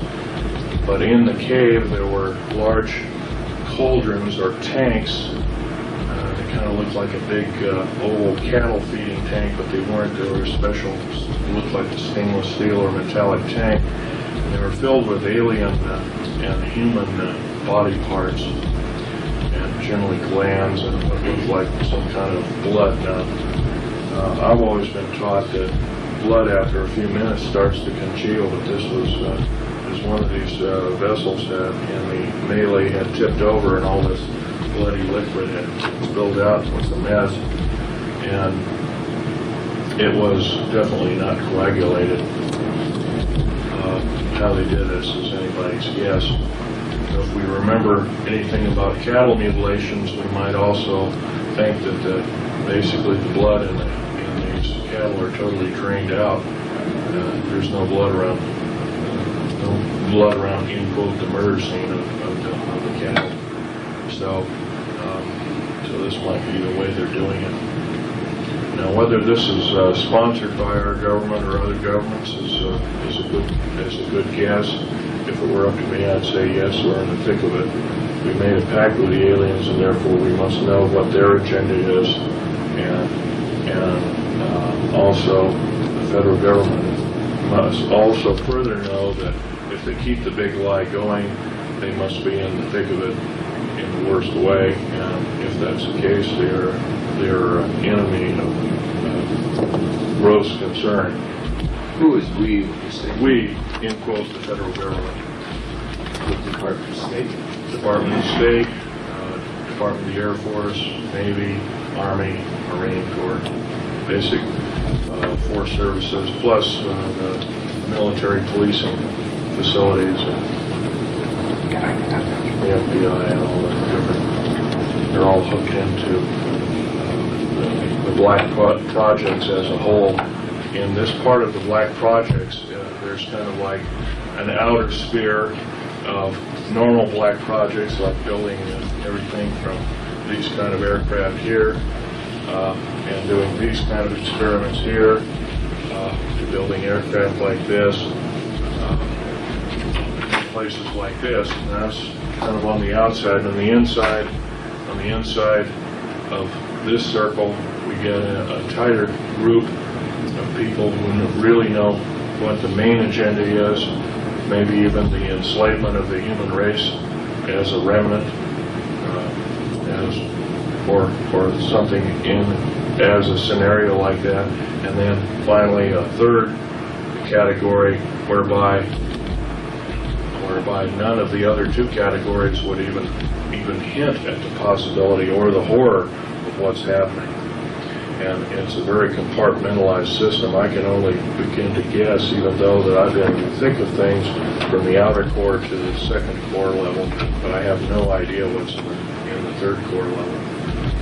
But in the cave there were large cauldrons or tanks. They kind of looked like a big oval cattle feeding tank, but they weren't. They were special, looked like a stainless steel or metallic tank. And they were filled with alien and human body parts, and generally glands and what looked like some kind of blood. Now, I've always been taught that blood after a few minutes starts to congeal, but this was one of these vessels in the melee had tipped over, and all this bloody liquid had spilled out. It was a mess, and it was definitely not coagulated. How they did this is anybody's guess. So if we remember anything about cattle mutilations, we might also think that basically the blood in these cattle are totally drained out. There's no blood around, in quote, the murder scene of the cattle. So this might be the way they're doing it. Now, whether this is sponsored by our government or other governments is a good guess. If it were up to me, I'd say yes, we're in the thick of it. We made a pact with the aliens, and therefore we must know what their agenda is, and also the federal government must also further know that if they keep the big lie going, they must be in the thick of it in the worst way, and if that's the case, they're an enemy of gross concern. Who is we, would you say? We, in quote, the federal government. The Department of State? Department of State, Department of the Air Force, Navy, Army, Marine Corps, basic force services, plus the military policing facilities, the FBI, and all that different. They're all hooked into the black projects as a whole. In this part of the black projects, there's kind of like an outer sphere of normal black projects, like building everything from these kind of aircraft here, and doing these kind of experiments here, to building aircraft like this, places like this. And that's kind of on the outside. And on the inside of this circle, we get a tighter group of people who really know what the main agenda is, maybe even the enslavement of the human race as a remnant, or something in as a scenario like that. And then finally a third category whereby none of the other two categories would even hint at the possibility or the horror of what's happening. And it's a very compartmentalized system. I can only begin to guess, even though that I've been in the thick of things from the outer core to the second core level, but I have no idea what's in the third core level.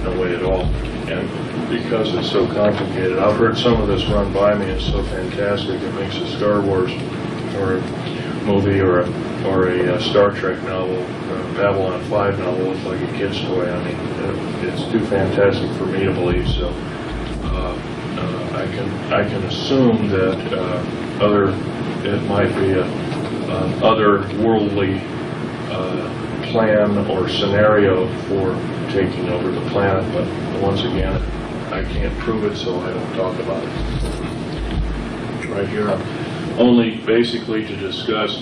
No way at all. And because it's so complicated, I've heard some of this run by me. It's so fantastic. It makes a Star Wars or a movie or a Star Trek novel, Babylon 5 novel look like a kid's toy. I mean, it's too fantastic for me to believe. So I can assume that it might be a otherworldly plan or scenario for taking over the planet, but once again, I can't prove it, so I don't talk about it. Right here, I'm only basically to discuss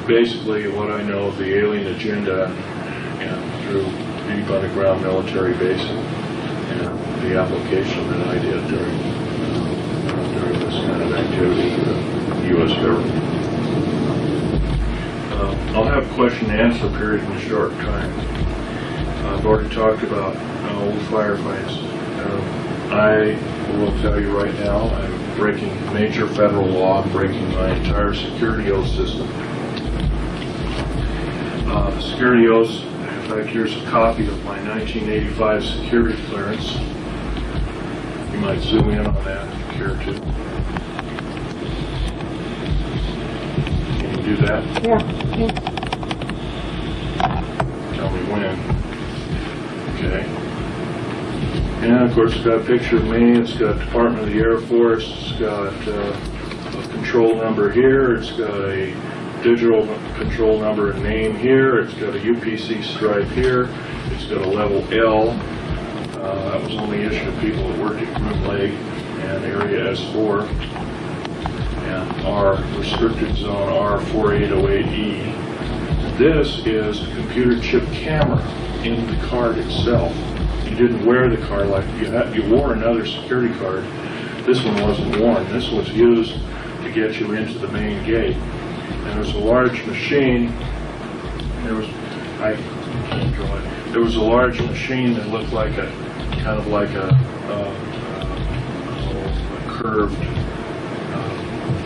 basically what I know of the alien agenda and through deep underground military bases and the application that I did during this kind of activity for the U.S. government. I'll have question and answer period in a short time. I've already talked about old firefights. I will tell you right now, I'm breaking major federal law. I'm breaking my entire security oath system. The security oaths, in fact, here's a copy of my 1985 security clearance. You might zoom in on that if you care to. Can you do that? Yeah. Tell me when. Okay. And of course it's got a picture of me, it's got Department of the Air Force, it's got a control number here, it's got a digital control number and name here, it's got a UPC stripe here, it's got a level L. That was only issued to people that worked at Groom Lake and Area S4. And R, restricted zone R4808E. This is a computer chip camera in the card itself. You didn't wear the card like you wore another security card. This one wasn't worn. This was used to get you into the main gate. And there's a large machine. I can't draw it. There was a large machine that looked like a kind of like a curved.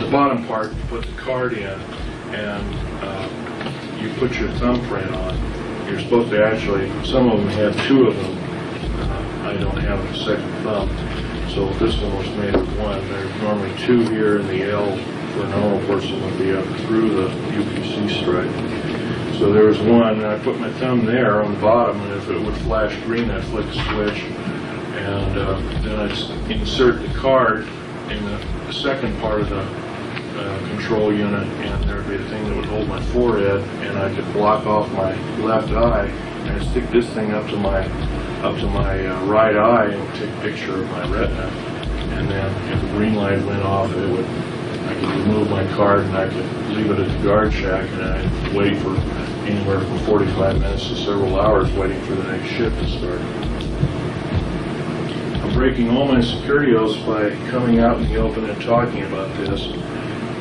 The bottom part, you put the card in, and you put your thumbprint on. You're supposed to actually, some of them had two of them. I don't have a second thumb. So this one was made with one. There's normally two here, and the L for a normal person would be up through the UPC stripe. So there was one, and I put my thumb there on the bottom, and if it would flash green, I'd flick a switch, and then I'd insert the card in the second part of the control unit, and there would be a thing that would hold my forehead, and I could block off my left eye, and I'd stick this thing up to my right eye and take a picture of my retina, and then if the green light went off, I could remove my card and I could leave it at the guard shack, and I'd wait for anywhere from 45 minutes to several hours waiting for the next shift to start. I'm breaking all my security oaths by coming out in the open and talking about this,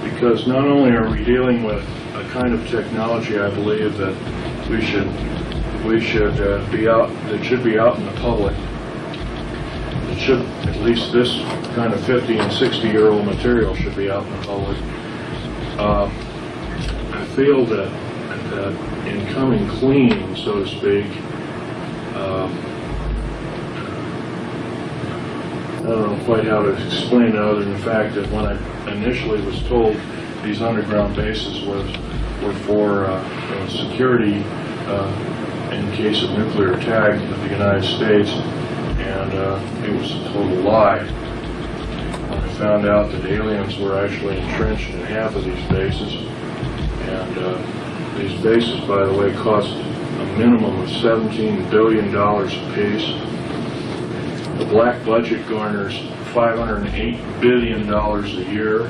because not only are we dealing with a kind of technology I believe that we should be out, that should be out in the public. It should, at least this kind of 50 and 60-year-old material should be out in the public. I feel that in coming clean, so to speak, I don't know quite how to explain it other than the fact that when I initially was told these underground bases were for security in case of nuclear attack of the United States, and it was a total lie. When I found out that aliens were actually entrenched in half of these bases, and these bases, by the way, cost a minimum of $17 billion apiece. The black budget garners $508 billion a year,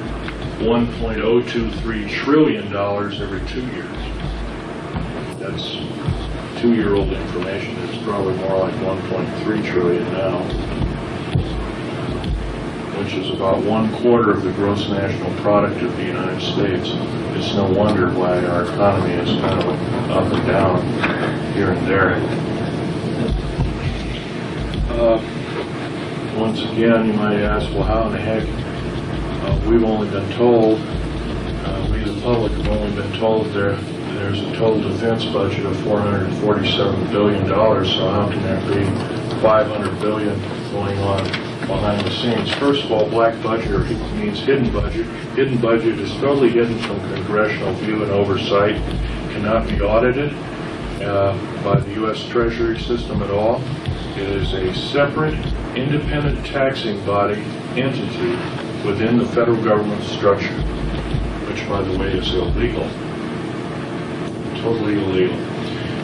$1.023 trillion every 2 years. 2-year-old information. It's probably more like 1.3 trillion now, which is about 1/4 of the gross national product of the United States. It's no wonder why our economy is kind of up and down here and there. Once again, you might ask, well, how in the heck? We've only been told, we the public have only been told there's a total defense budget of $447 billion, so how can there be $500 billion going on behind the scenes? First of all, black budget means hidden budget. Hidden budget is totally hidden from congressional view and oversight, cannot be audited by the U.S. Treasury system at all. It is a separate, independent taxing body entity within the federal government structure, which, by the way, is illegal. Totally illegal.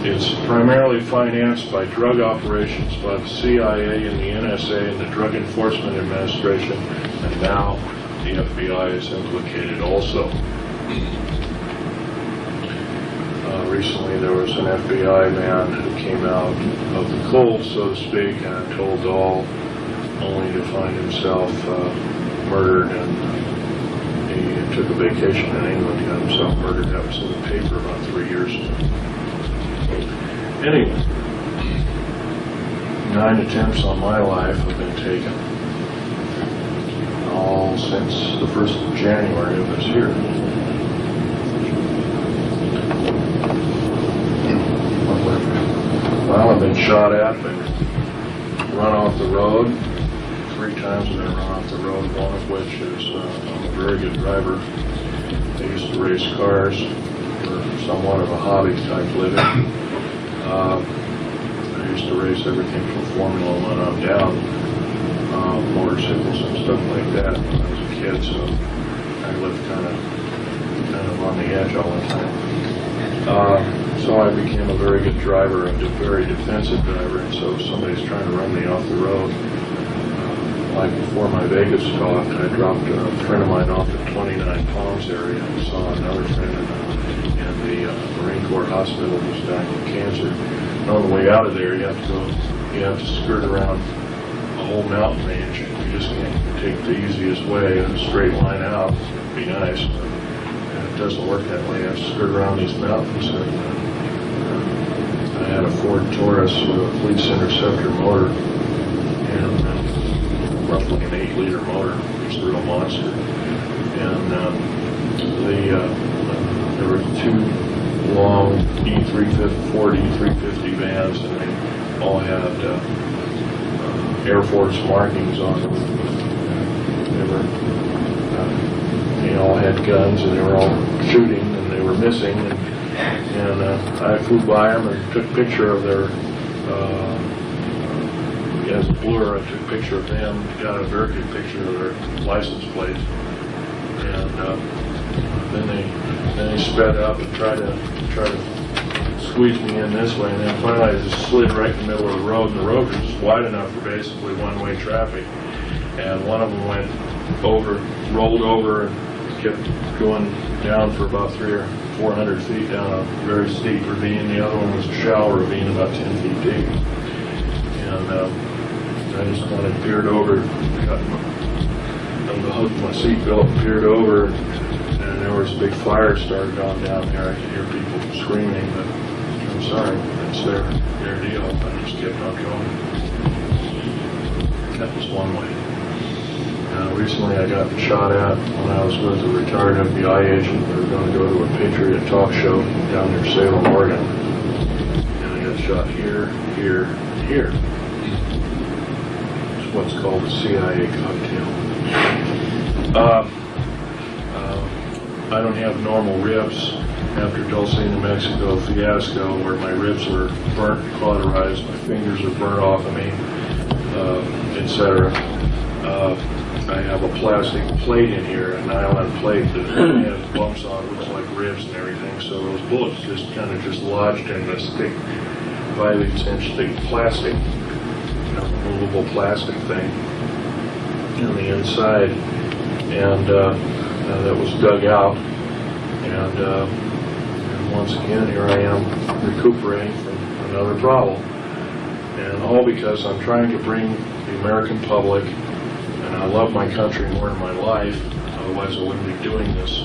It's primarily financed by drug operations by the CIA and the NSA and the Drug Enforcement Administration, and now the FBI is implicated also. Recently there was an FBI man who came out of the cold, so to speak, and told all, only to find himself murdered, and he took a vacation in England, got himself murdered. That was in the paper about 3 years ago. Anyway, 9 attempts on my life have been taken, all since the 1st of January of this year. Well, I've been shot at, been run off the road. 3 times I've been run off the road, one of which is I'm a very good driver. I used to race cars for somewhat of a hobby type living. I used to race everything from Formula 1 on down, motorcycles and stuff like that when I was a kid, so I lived kind of on the edge all the time. So I became a very good driver, and a very defensive driver, and so if somebody's trying to run me off the road, like before my Vegas talk, I dropped a friend of mine off at 29 Palms area and saw another friend in the Marine Corps hospital who was dying of cancer. And on the way out of there, you have to skirt around a whole mountain range. You just can't take the easiest way in a straight line out. It'd be nice, but it doesn't work that way. You have to skirt around these mountains. And, I had a Ford Taurus with a Fleece Interceptor motor, and roughly an 8-liter motor. It's a real monster. And there were 2 long Ford E350 vans, and they all had Air Force markings on them. They all had guns, and they were all shooting, and they were missing. And I flew by them and took a picture of their, as a blur, I took a picture of them, got a very good picture of their license plates. And then they sped up and tried to squeeze me in this way, and then finally I just slid right in the middle of the road, and the road was just wide enough for basically one-way traffic. And one of them rolled over and kept going down for about 300 or 400 feet down a very steep ravine. The other one was a shallow ravine about 10 feet deep. And I just kind of peered over, unhooked my seatbelt and peered over, and there was a big fire started on down there. I could hear people screaming, but I'm sorry, that's their deal. I just kept on going. That was one way. Recently I got shot at when I was with a retired FBI agent. We were going to go to a Patriot talk show down near Salem, Oregon. And I got shot here, here, and here. It's what's called a CIA cocktail. I don't have normal ribs after Dulce, New Mexico fiasco, where my ribs were burnt, cauterized, my fingers are burnt off of me, etc. I have a plastic plate in here, a nylon plate that has bumps on it, looks like ribs and everything. So those bullets just kind of lodged in this thick, 5/8" thick plastic, movable plastic thing in the inside, and that was dug out. And once again, here I am recuperating from an another problem. And all because I'm trying to bring the American public, and I love my country more than my life, otherwise I wouldn't be doing this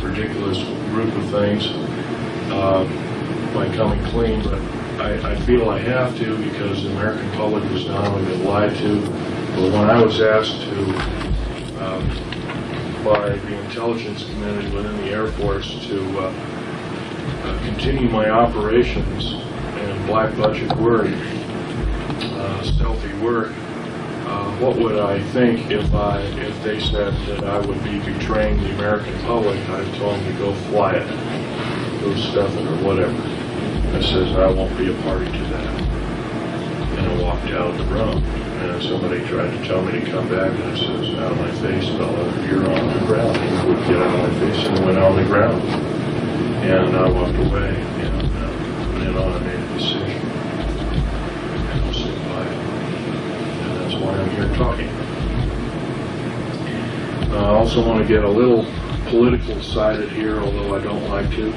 ridiculous group of things by coming clean, but I feel I have to because the American public has not only been lied to, but when I was asked to, by the intelligence community within the Air Force to continue my operations in black budget work, stealthy work, what would I think if they said that I would be betraying the American public? I told them to go fly it, go stuff it or whatever. I says I won't be a party to that. And I walked out of the room. And somebody tried to tell me to come back, and I says, out of my face, fella, you're on the ground. He would get out of my face and went on the ground. And I walked away, and then on I made a decision. And I'll sit by it. And that's why I'm here talking. I also want to get a little political sided here, although I don't like to.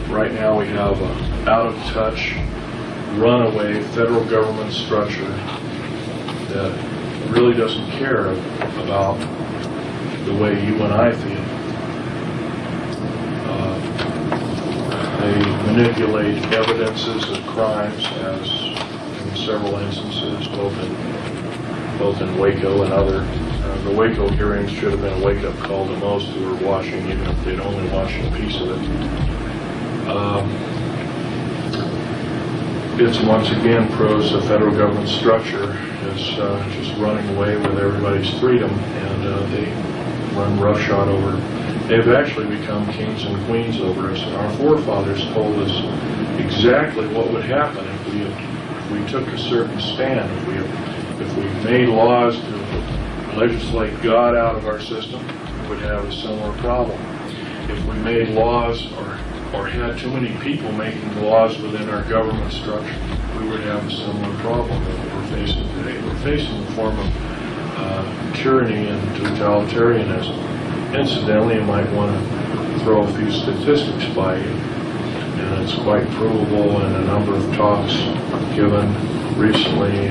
Right now we have an out-of-touch, runaway federal government structure that really doesn't care about the way you and I feel. They manipulate evidences of crimes, as in several instances, both in Waco and other. The Waco hearings should have been a wake-up call to most who were watching, even if they'd only watched a piece of it. It's once again proves the federal government structure is just running away with everybody's freedom, and they run roughshod over. They've actually become kings and queens over us, and our forefathers told us exactly what would happen if we took a certain stand, if we made laws to legislate God out of our system, we would have a similar problem. If we made laws or had too many people making laws within our government structure, we would have a similar problem that we're facing today. We're facing a form of tyranny and totalitarianism. Incidentally, you might want to throw a few statistics by you, and it's quite provable in a number of talks given recently,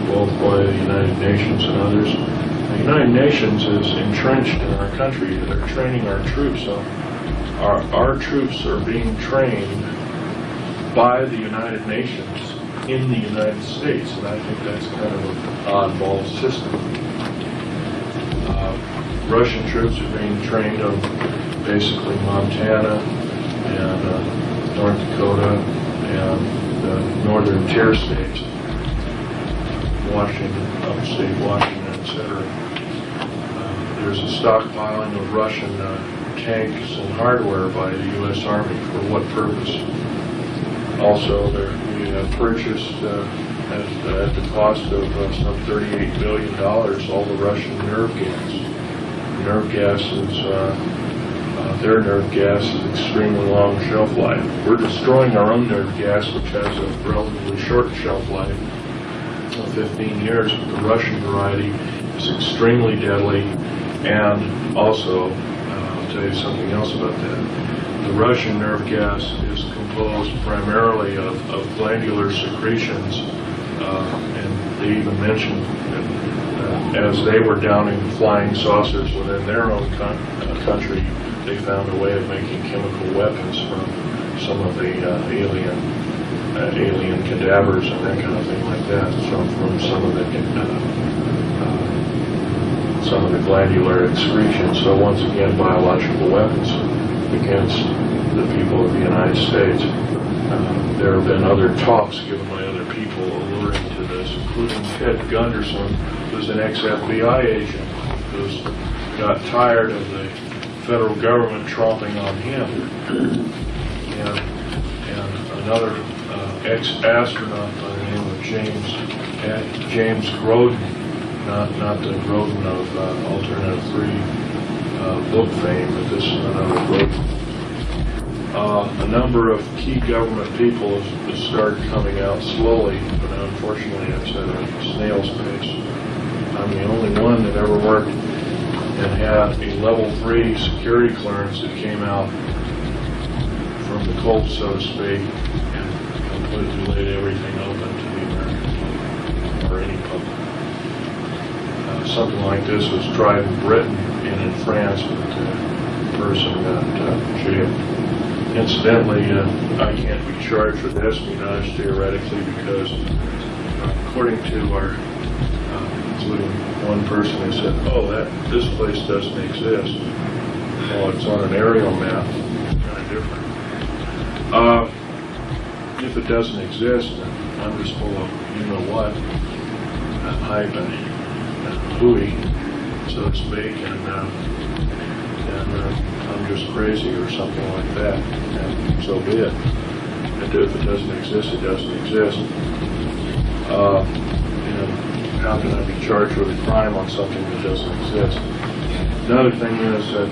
both by the United Nations and others. The United Nations is entrenched in our country. They're training our troops. Our troops are being trained by the United Nations in the United States, and I think that's kind of an oddball system. Russian troops are being trained on basically Montana and North Dakota and the northern tier states, Washington, upstate Washington, etc. There's a stockpiling of Russian tanks and hardware by the U.S. Army. For what purpose? Also, we have purchased at the cost of some $38 billion all the Russian nerve gas. Nerve gas is, their nerve gas is extremely long shelf life. We're destroying our own nerve gas, which has a relatively short shelf life of 15 years, but the Russian variety is extremely deadly, and also I'll tell you something else about that. The Russian nerve gas is composed primarily of glandular secretions, and they even mentioned that as they were downing flying saucers within their own country, they found a way of making chemical weapons from some of the alien cadavers and that kind of thing like that. So from some of the glandular excretions. So once again, biological weapons against the people of the United States. There have been other talks given by other people alluding to this, including Ted Gunderson, who's an ex-FBI agent, who's got tired of the federal government tromping on him, and another ex-astronaut by the name of James Groden, not the Groden of Alternative 3 book fame, but this is another Groden. A number of key government people have started coming out slowly, but unfortunately it's at a snail's pace. I'm the only one that ever worked and had a level 3 security clearance that came out from the cold, so to speak, and completely laid everything open to the American or any public. Something like this was tried in Britain and in France, but the person got jailed. Incidentally, I can't be charged with espionage theoretically because, according to our, including one person who said, "Oh, this place doesn't exist." Well, it's on an aerial map, kind of different. If it doesn't exist, then I'm just full of you know what, hype and hooey, so to speak, and I'm just crazy or something like that, and so be it. And if it doesn't exist, it doesn't exist. How can I be charged with a crime on something that doesn't exist? Another thing is that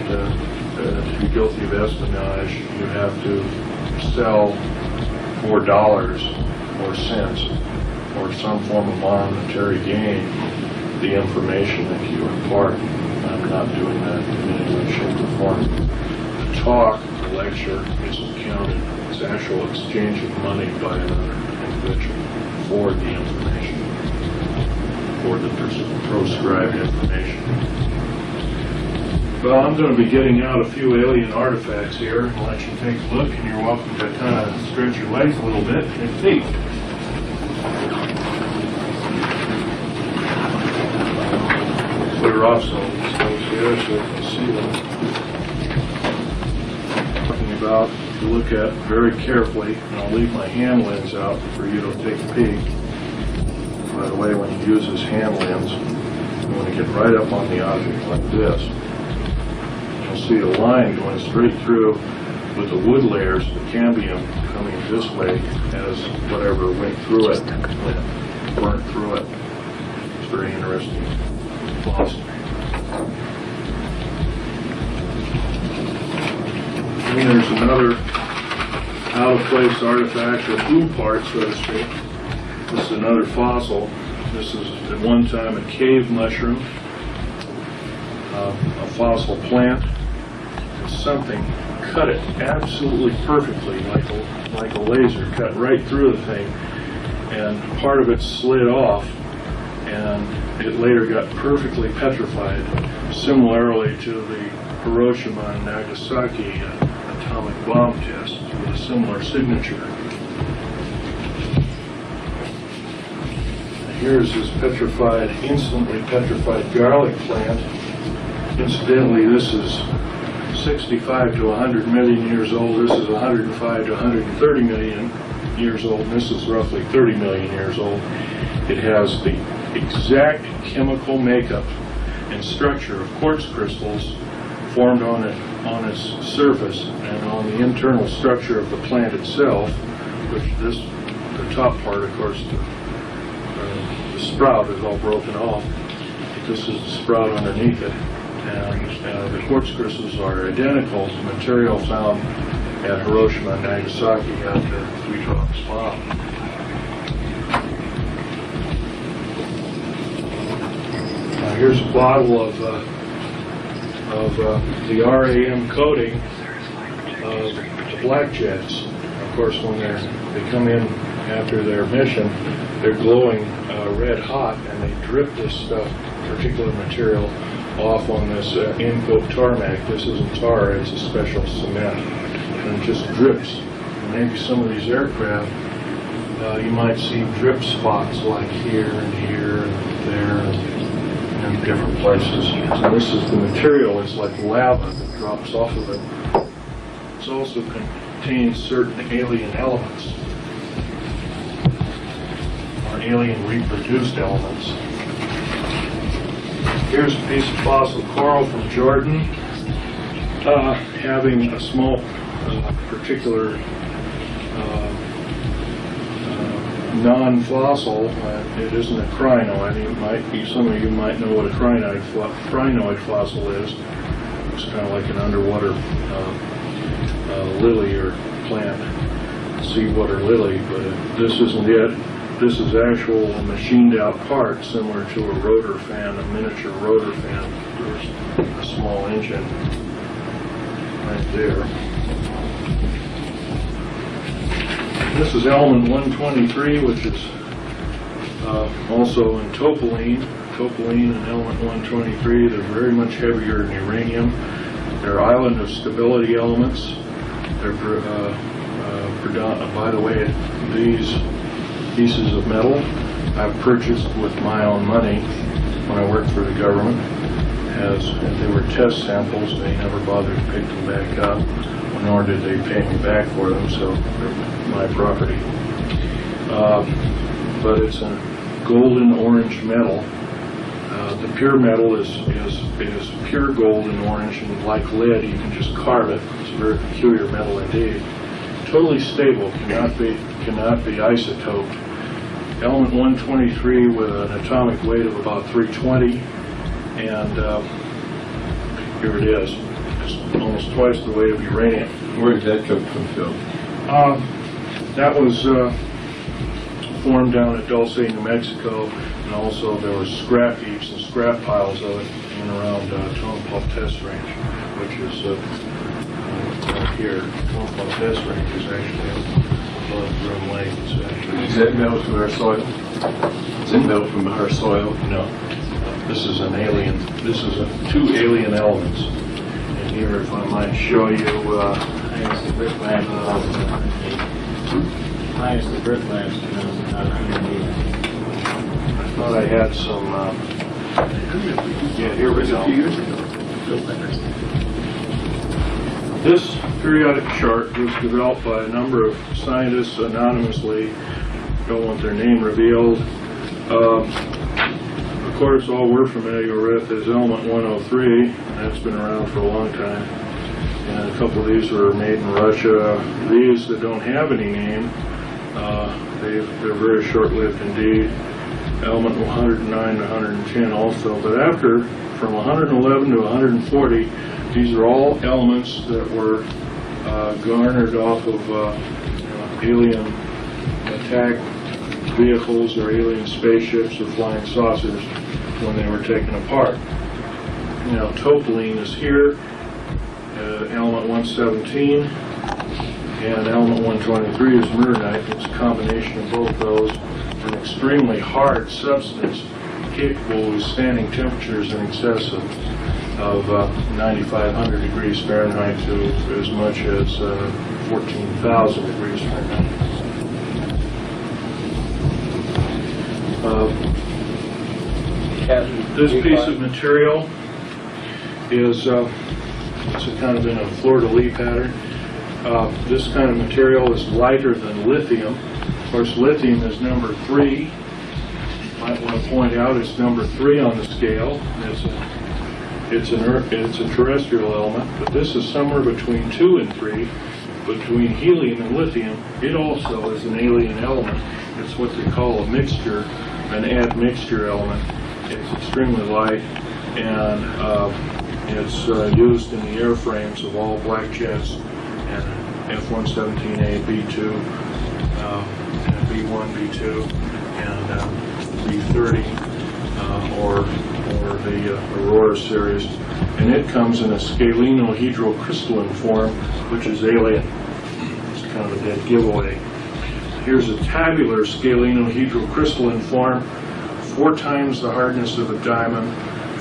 to be guilty of espionage, you have to sell for dollars or cents or some form of monetary gain the information that you impart. I'm not doing that in any way, shape, or form. The talk, the lecture, isn't counted. It's actual exchange of money by another individual for the information, for the proscribed information. Well, I'm going to be getting out a few alien artifacts here and let you take a look, and you're welcome to kind of stretch your legs a little bit and feet. Clear off some of these things here so you can see them. Talking about, if you look at very carefully, and I'll leave my hand lens out for you to take a peek. By the way, when you use this hand lens, you want to get right up on the object like this. You'll see a line going straight through with the wood layers, the cambium coming this way as whatever went through it, burnt through it. It's very interesting. Awesome. And there's another out-of-place artifact, or blue part, so to speak. This is another fossil. This is at one time a cave mushroom, a fossil plant. It's something cut it absolutely perfectly, like a laser, cut right through the thing, and part of it slid off, and it later got perfectly petrified, similarly to the Hiroshima and Nagasaki atomic bomb test with a similar signature. Here's this petrified, instantly petrified garlic plant. Incidentally, this is 65 to 100 million years old. This is 105 to 130 million years old. And this is roughly 30 million years old. It has the exact chemical makeup and structure of quartz crystals formed on its surface and on the internal structure of the plant itself, which the top part, of course, the sprout is all broken off. This is the sprout underneath it, and the quartz crystals are identical to material found at Hiroshima and Nagasaki at the Three Tropics bomb. Here's a bottle of the RAM coating of the black jets. Of course, when they come in after their mission, they're glowing red hot, and they drip this particular material off on this in-coat tarmac. This isn't tar, it's a special cement, and it just drips. And maybe some of these aircraft, you might see drip spots like here and here and there and different places. So this is the material, it's like lava that drops off of it. It also contains certain alien elements, or alien reproduced elements. Here's a piece of fossil coral from Jordan, having a small particular non-fossil. It isn't a crinoid. It might be, some of you might know what a crinoid fossil is. It's kind of like an underwater lily or plant, seawater lily, but this isn't it. This is actual machined out part similar to a rotor fan, a miniature rotor fan. There's a small engine right there. This is element 123, which is also in topoline. Topoline and element 123, they're very much heavier than uranium. They're island of stability elements. They're by the way, these pieces of metal I've purchased with my own money when I worked for the government. As they were test samples, they never bothered to pick them back up, nor did they pay me back for them, so they're my property. But it's a golden orange metal. The pure metal is pure gold and orange, and like lead, you can just carve it. It's a very peculiar metal indeed. Totally stable, cannot be isotoped. Element 123 with an atomic weight of about 320, and here it is. It's almost twice the weight of uranium. Where did that come from, Phil? That was formed down at Dulce, New Mexico, and also there were scrap heaps and scrap piles of it in and around Tonopah Test Range, which is right here. Tonopah Test Range is actually above Groom Lake. It's actually, Is that metal from our soil? Is it metal from our soil? no. This is an alien. This is two alien elements. And here, if I might show you, Highest the brick labs in 2008. Highest the brick labs in 2008. I thought I had some. Yeah, here we go. This periodic chart was developed by a number of scientists anonymously. Don't want their name revealed. Of course, all we're familiar with is element 103. That's been around for a long time. And a couple of these were made in Russia. These that don't have any name, they're very short-lived indeed. Element 109 to 110 also. But after, from 111 to 140, these are all elements that were garnered off of alien attack vehicles or alien spaceships or flying saucers when they were taken apart. Now, topoline is here, element 117, and element 123 is murnite. It's a combination of both those. An extremely hard substance capable of withstanding temperatures in excess of 9,500 degrees Fahrenheit to as much as 14,000 degrees Fahrenheit. This piece of material is it's a kind of in a fleur-de-lis pattern. This kind of material is lighter than lithium. Of course, lithium is number 3. Might want to point out it's number 3 on the scale. It's a terrestrial element, but this is somewhere between 2 and 3, between helium and lithium. It also is an alien element. It's what they call a mixture, an admixture element. It's extremely light, and it's used in the airframes of all black jets and F-117A, B-2, and B-1, B-2, and B-30, or the Aurora series. And it comes in a scalenohydrocrystalline form, which is alien. It's kind of a dead giveaway. Here's a tabular scalenohydrocrystalline form, 4 times the hardness of a diamond,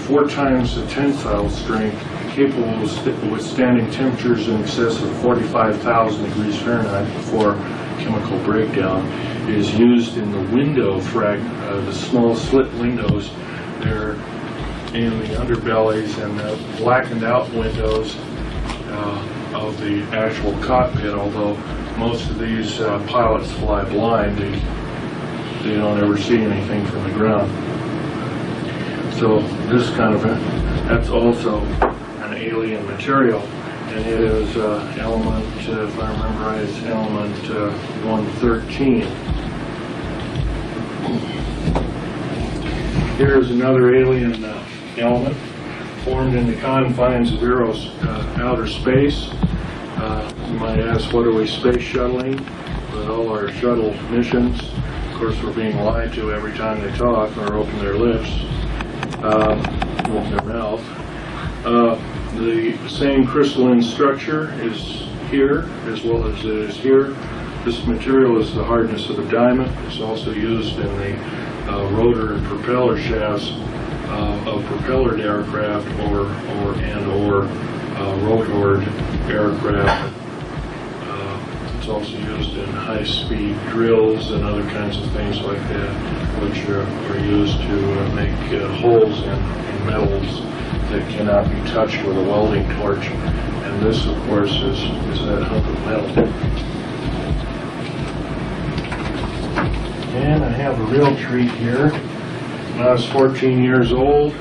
4 times the tensile strength, capable of withstanding temperatures in excess of 45,000 degrees Fahrenheit before chemical breakdown. It is used in the window the small slit windows. They're in the underbellies and the blackened out windows of the actual cockpit, although most of these pilots fly blind. They don't ever see anything from the ground. So this kind of that's also an alien material, and it is element, if I remember right, it's element 113. Here's another alien element formed in the confines of outer space. You might ask, what are we space shuttling? With all our shuttle missions, of course, we're being lied to every time they talk or open their lips, open their mouth. The same crystalline structure is here as well as it is here. This material is the hardness of a diamond. It's also used in the rotor and propeller shafts of propellered aircraft or rotored aircraft. It's also used in high-speed drills and other kinds of things like that, which are used to make holes in metals that cannot be touched with a welding torch. And this, of course, is that hunk of metal. And I have a real treat here. When I was 14 years old,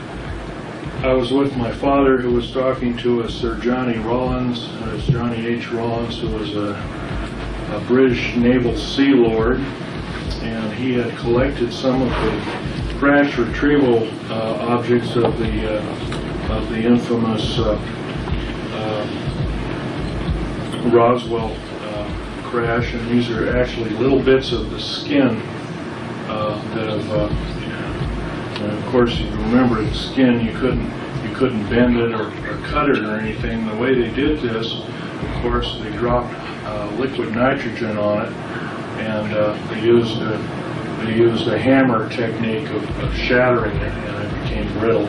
I was with my father, who was talking to a Sir Johnny Rawlins, Johnny H. Rawlins, who was a British naval sea lord, and he had collected some of the crash retrieval objects of the infamous Roswell crash, and these are actually little bits of the skin that have. And of course, you remember the skin, you couldn't bend it or cut it or anything. The way they did this, of course, they dropped liquid nitrogen on it, and they used a hammer technique of shattering it, and it became brittle.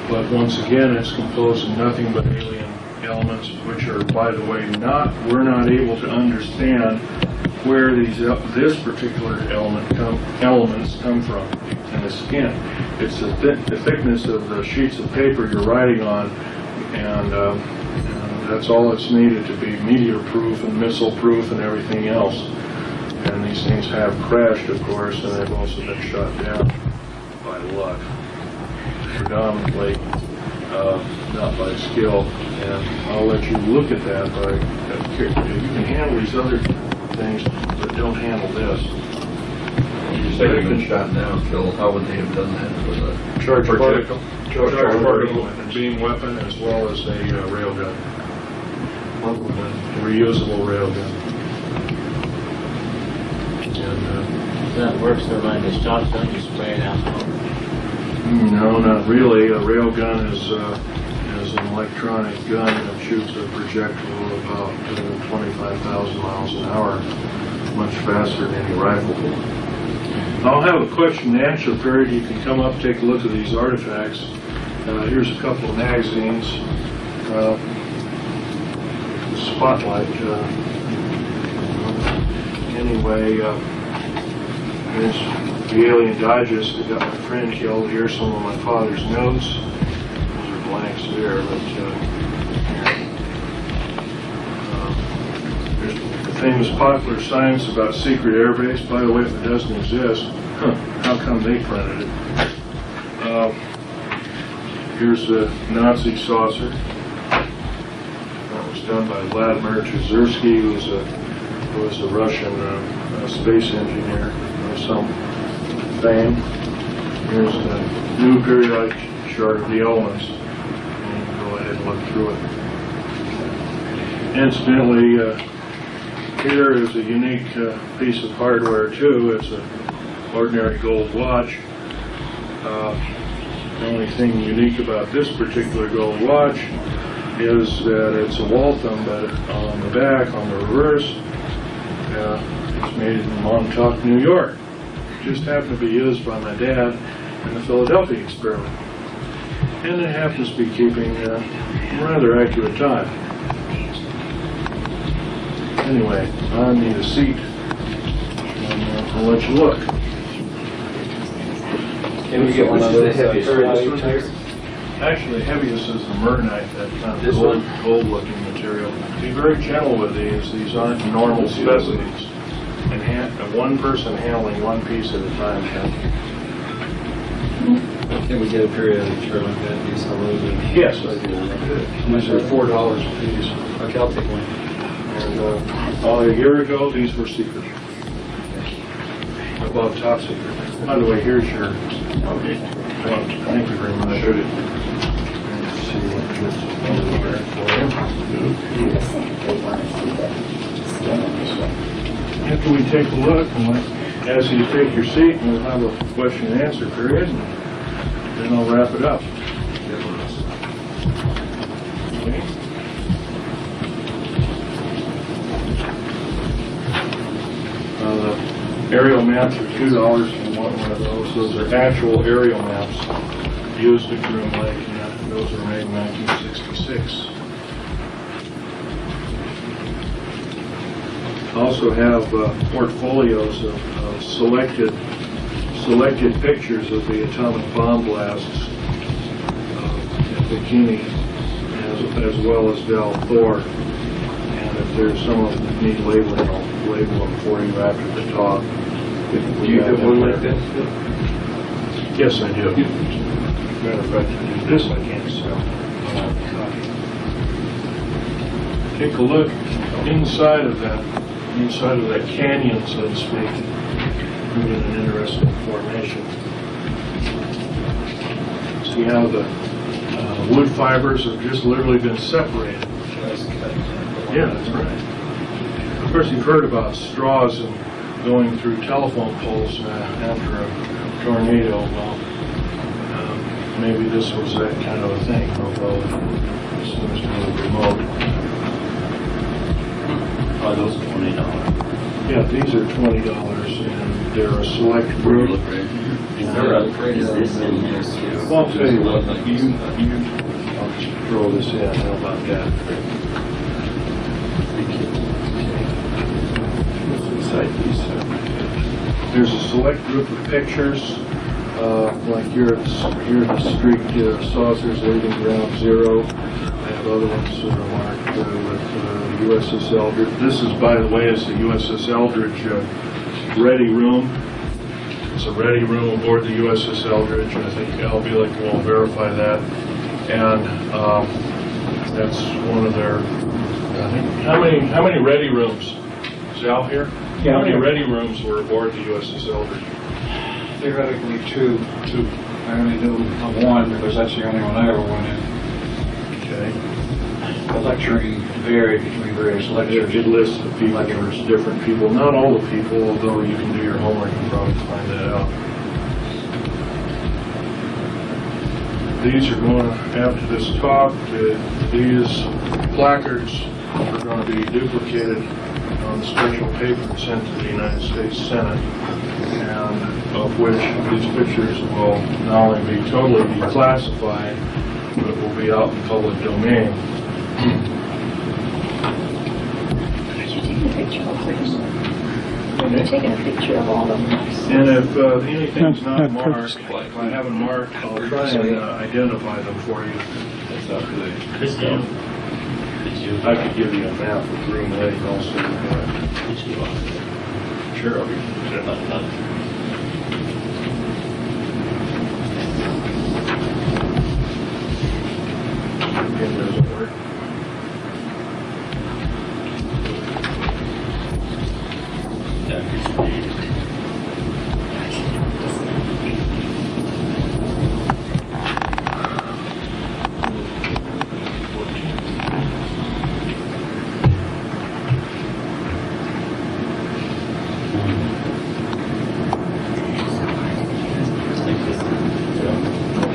But once again, it's composed of nothing but alien elements, which are, by the way, we're not able to understand where this particular elements come from in the skin. It's the thickness of the sheets of paper you're writing on, and that's all that's needed to be meteor-proof and missile-proof and everything else. And these things have crashed, of course, and they've also been shot down by luck, predominantly not by skill. And I'll let you look at that. You can handle these other things, but don't handle this. You say they've been shot down, Phil. How would they have done that with a Charged projectile? particle and beam weapon, as well as a railgun. Reusable railgun. And, That works so like a shotgun, you spray it out. no, not really. A railgun is an electronic gun that shoots a projectile about 25,000 miles an hour, much faster than any rifle. I'll have a question and answer period. You can come up, take a look at these artifacts. Here's a couple of magazines. Spotlight. Anyway, here's the Alien Digest that got my friend killed. Here's some of my father's notes. Those are blanks there, but here's the famous popular science about secret airbase. By the way, if it doesn't exist, how come they printed it? Here's the Nazi saucer. That was done by Vladimir Cherzhersky, who was a Russian space engineer of some fame. Here's the new periodic chart of the elements. And you can go ahead and look through it. Incidentally, here is a unique piece of hardware too. It's an ordinary gold watch. The only thing unique about this particular gold watch is that it's a Waltham, but on the back, on the reverse, it's made in Montauk, New York. It just happened to be used by my dad in the Philadelphia experiment. And it happens to be keeping a rather accurate time. Anyway, I need a seat, and I'll let you look. Can we get one of those periodic tires? Actually, the heaviest is the Mernite, that kind of gold-looking material. Be very gentle with these. These aren't normal specimens. And one person handling one piece at a time. Can we get a periodic chart like that? These Yes, I do. These are $4 a piece. Okay, I'll take one. And a year ago, these were secret. Above top secret. By the way, here's your. Okay. Thank you very much. Let's see what this is for you. After we take a look, and as you take your seat, we'll have a question and answer period, and then I'll wrap it up. Okay. Aerial maps are $2 for one of those. Those are actual aerial maps used at Groom Lake, and those were made in 1966. Also have portfolios of selected pictures of the atomic bomb blasts at Bikini, as well as Val Thor. And if there's someone that need labeling, I'll label them for you after the talk. Do you have one like that still? Yes, I do. Matter of fact, this I can't sell. Take a look inside of that canyon, so to speak. We get an interesting formation. See how the wood fibers have just literally been separated. Yeah, that's right. Of course, you've heard about straws and going through telephone poles after a tornado. Well, maybe this was that kind of a thing, although it seems to be remote. Are those $20? Yeah, these are $20, and they're a select group. Is this in here too? Well, I'll tell you what, I'll just throw this in. How about that? There's a select group of pictures, like here at the street saucers leaving ground zero. I have other ones that are marked with USS Eldridge. This is, by the way, is the USS Eldridge ready room. It's a ready room aboard the USS Eldridge, and I think Al Bielek will verify that. And that's one of their, I think, how many ready rooms? Is Al here? Yeah, How many I'm here. ready rooms were aboard the USS Eldridge? Theoretically, two. I only knew of one because that's the only one I ever went in. Okay. The lecturing varied between various lectures. It lists the people, there's different people, not all the people, although you can do your homework and probably find that out. These are going, after this talk, these placards are going to be duplicated on special paper and sent to the United States Senate, and of which these pictures will not only be totally declassified, but will be out in public domain. Taking a picture of things. I'm taking a picture of all of them. And if anything's not marked, if I haven't marked, I'll try and identify them for you. That's not good. Christine, I could give you a map of Groom Lake also. Sure, I'll be. It doesn't work.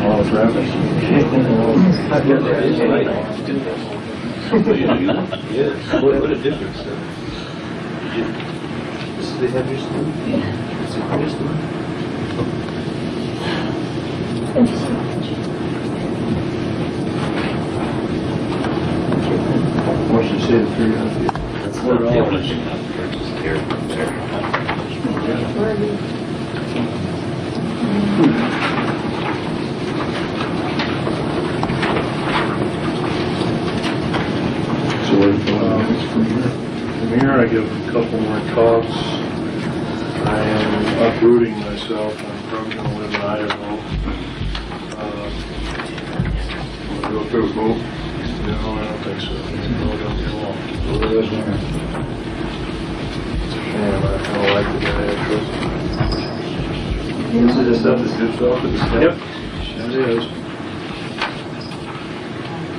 All traffic. Yeah, what a difference. This is the heaviest one? Yeah. It's the hardest one? Thank you so much. What's you say, 300? That's $4. not the only thing I've purchased here from there. Where are you? So from here I give a couple more talks. I am uprooting myself. I'm probably going to live in Idaho. Go through a boat. No, I don't think so. No, don't get along. It's a shame. I kind of like the guy actually. This is the stuff that's good off at the step. Yep, it is.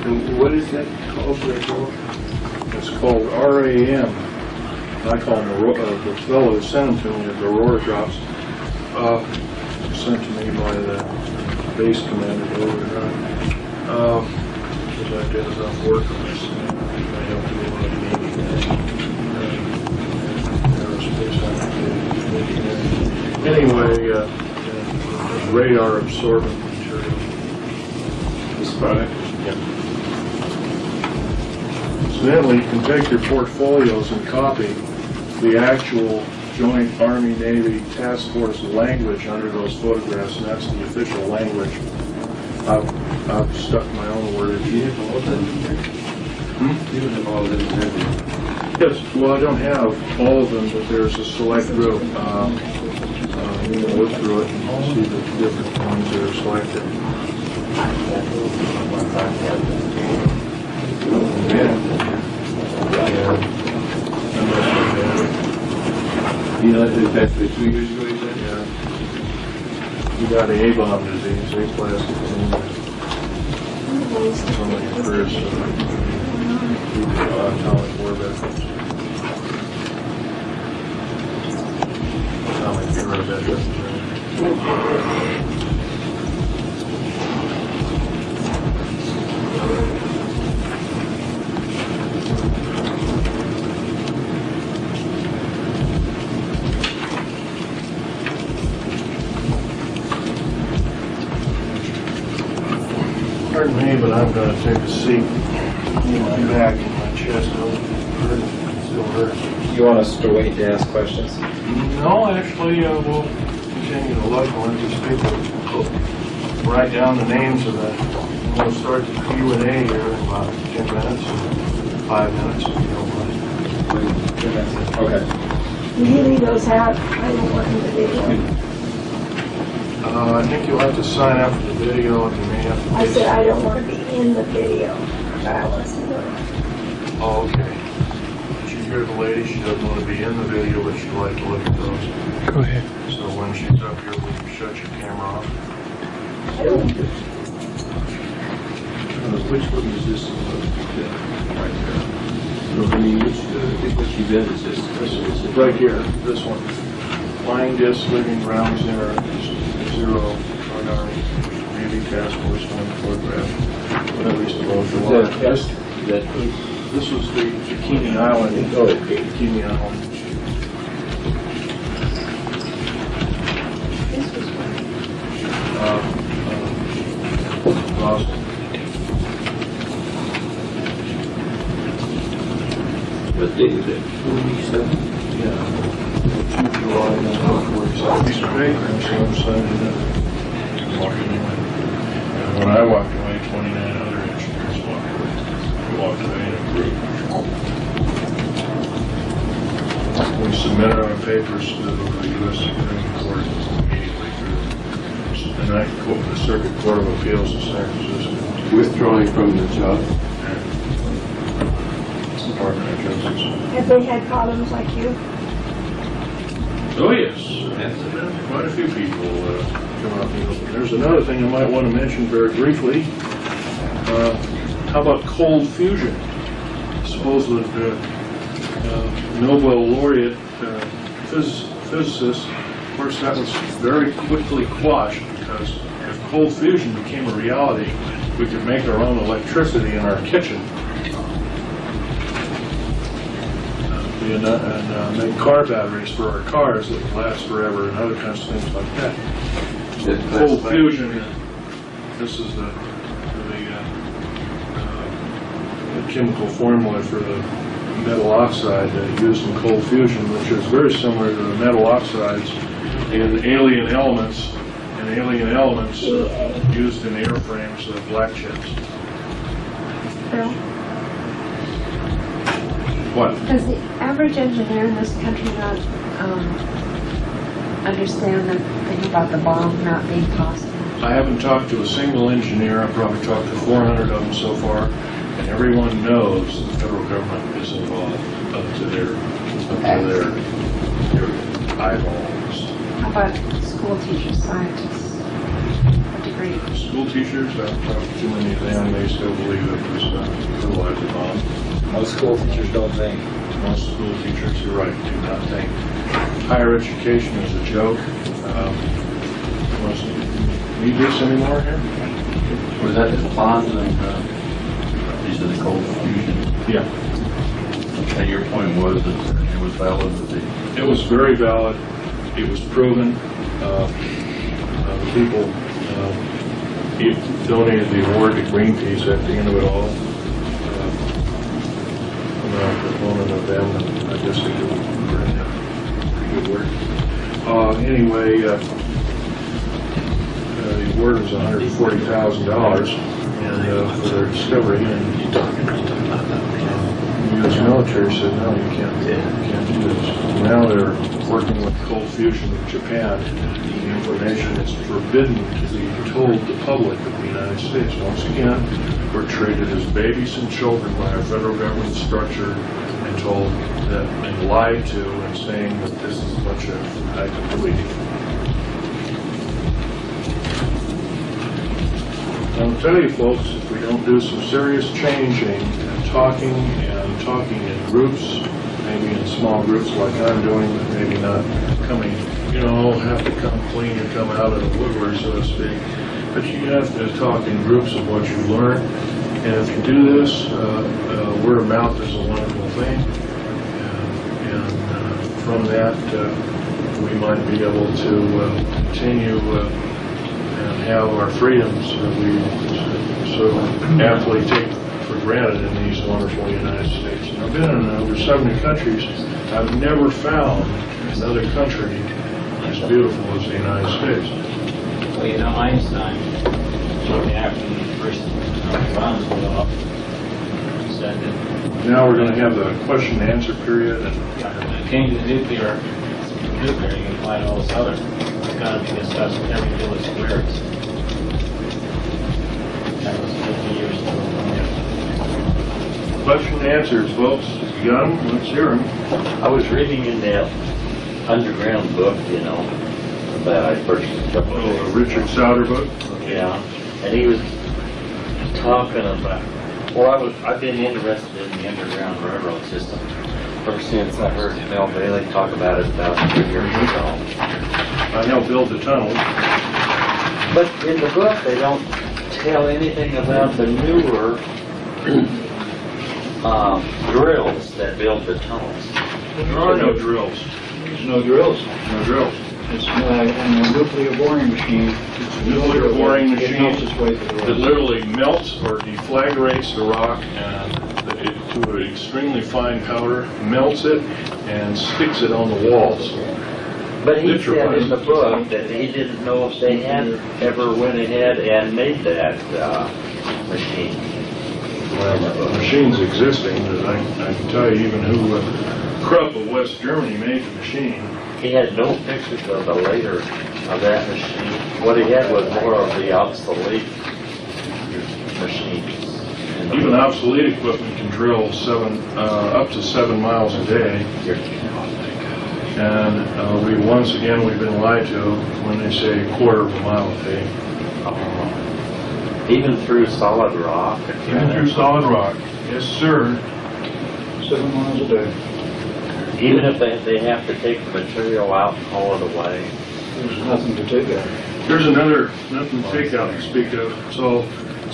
And what is that called? It's called RAM. I call them the fellow who sent them to me, the Aurora drops. Sent to me by the base commander, believe it or not. Because I did enough work on this. I helped do a lot of Navy aerospace applications. radar absorbent material. This product? Incidentally, you can take your portfolios and copy the actual Joint Army-Navy Task Force language under those photographs, and that's the official language. I've stuck my own word. You have all that in there? You have all that in there? Yes, well, I don't have all of them, but there's a select group. You can look through it and see the different ones that are selected. You know, that's the 2 years ago, you said? Yeah. You got A-bomb disease, aplastic anemia. Some of your careers, atomic war veterans. Atomic hero veterans. Pardon me, but I'm going to take a seat. My back and my chest still hurt. You want us to wait to ask questions? No, actually, we'll continue to look. We'll let these people write down the names of the. We'll start the Q&A here in about 10 minutes, 5 minutes, if you don't mind. Okay. Will you leave those out? I don't want them to video. I think you'll have to sign up for the video, and you may have to. I said I don't want to be in the video, but I want to see them. Oh, okay. Did you hear the lady? She doesn't want to be in the video, but she'd like to look at those. Go ahead. So when she's up here, will you shut your camera off? I don't, Which one is this? Right there. No, I mean, which event is this? Right here, this one. Flying disc, living ground zero, Joint Army, Navy Task Force 1 photograph, whatever he's supposed to want. This was the Bikini Island. Oh, okay. Bikini Island. this was one. Boston. What date is it? 27? Yeah. 2 July 1947. Piece of paper, and so I'm signing it. Walking away. And when I walked away, 29 other engineers walked away. We walked away in a group. We submitted our papers to the U.S. Supreme Court immediately through the Circuit Court of Appeals in San Francisco. Withdrawing from the job. Department of Justice. Have they had problems like you? Oh, yes. Quite a few people come out. There's another thing I might want to mention very briefly. How about cold fusion? Supposedly, Nobel laureate physicist, of course, that was very quickly quashed because if cold fusion became a reality, we could make our own electricity in our kitchen. And make car batteries for our cars that would last forever and other kinds of things like that. Cold fusion, this is the chemical formula for the metal oxide used in cold fusion, which is very similar to the metal oxides in alien elements used in airframes of black chips. Bill, What? does the average engineer in this country not understand the thing about the bomb not being possible? I haven't talked to a single engineer. I've probably talked to 400 of them so far, and everyone knows the federal government is involved up to their eyeballs. How about school teachers, scientists? What degree? School teachers, I've talked to too many of them. They still believe it was a fertilizer bomb. Most school teachers don't think. Most school teachers, you're right, do not think. Higher education is a joke. Most need this anymore here? Was that the bond and these are the cold fusion? Yeah. And your point was that it was valid that It was very valid. It was proven. the people donated the award to Greenpeace at the end of it all. I'm not a proponent of them, and I guess they do pretty good work. Anyway, the award was $140,000 and for their discovery, and the U.S. military said, no, you can't do this. Now they're working with Cold Fusion of Japan. The information is forbidden to be told the public of the United States. Once again, we're treated as babies and children by our federal government structure and told that and lied to and saying that this is a bunch of hyperbole. I'll tell you folks, if we don't do some serious changing and talking in groups, maybe in small groups like I'm doing, but maybe not coming, have to come clean and come out of the woodwork, so to speak. But you have to talk in groups of what you learn. And if you do this, word of mouth is a wonderful thing. And from that, we might be able to continue and have our freedoms that we so aptly take for granted in these wonderful United States. And I've been in over 70 countries. I've never found another country as beautiful as the United States. Well, Einstein, shortly after the first bombs went off, said that Now we're going to have the question and answer period. And when it came to nuclear, you can apply to all this other. It's got to be discussed every village square. That was 50 years ago. question and answers, folks. If you got them, let's hear them. I was reading in that underground book, that I purchased a couple of days ago. Richard Sauter book. Yeah, and he was talking about, I've been interested in the underground railroad system ever since I heard Mel Bailey talk about it about 3 years ago. I helped build the tunnel. But in the book, they don't tell anything about the newer drills that build the tunnels. There are no drills. There's no drills. No drills. It's a nuclear boring machine. It's a nuclear boring It machine melts its way through the that rock. literally melts or deflagrates the rock and to an extremely fine powder, melts it, and sticks it on the walls. But he said in the book that he didn't know if they had ever went ahead and made that machine. Well, the machine's existing, but I can tell you even who Krupp of West Germany made the machine. He had no pictures of the later of that machine. What he had was more of the obsolete machines. Even obsolete equipment can drill up to 7 miles a day. And we've been lied to when they say a quarter of a mile a day. Even through solid rock. Even through solid rock. Yes, sir. 7 miles a day. Even if they have to take the material out and haul it away. There's nothing to take out. Here's nothing to take out to speak of. It's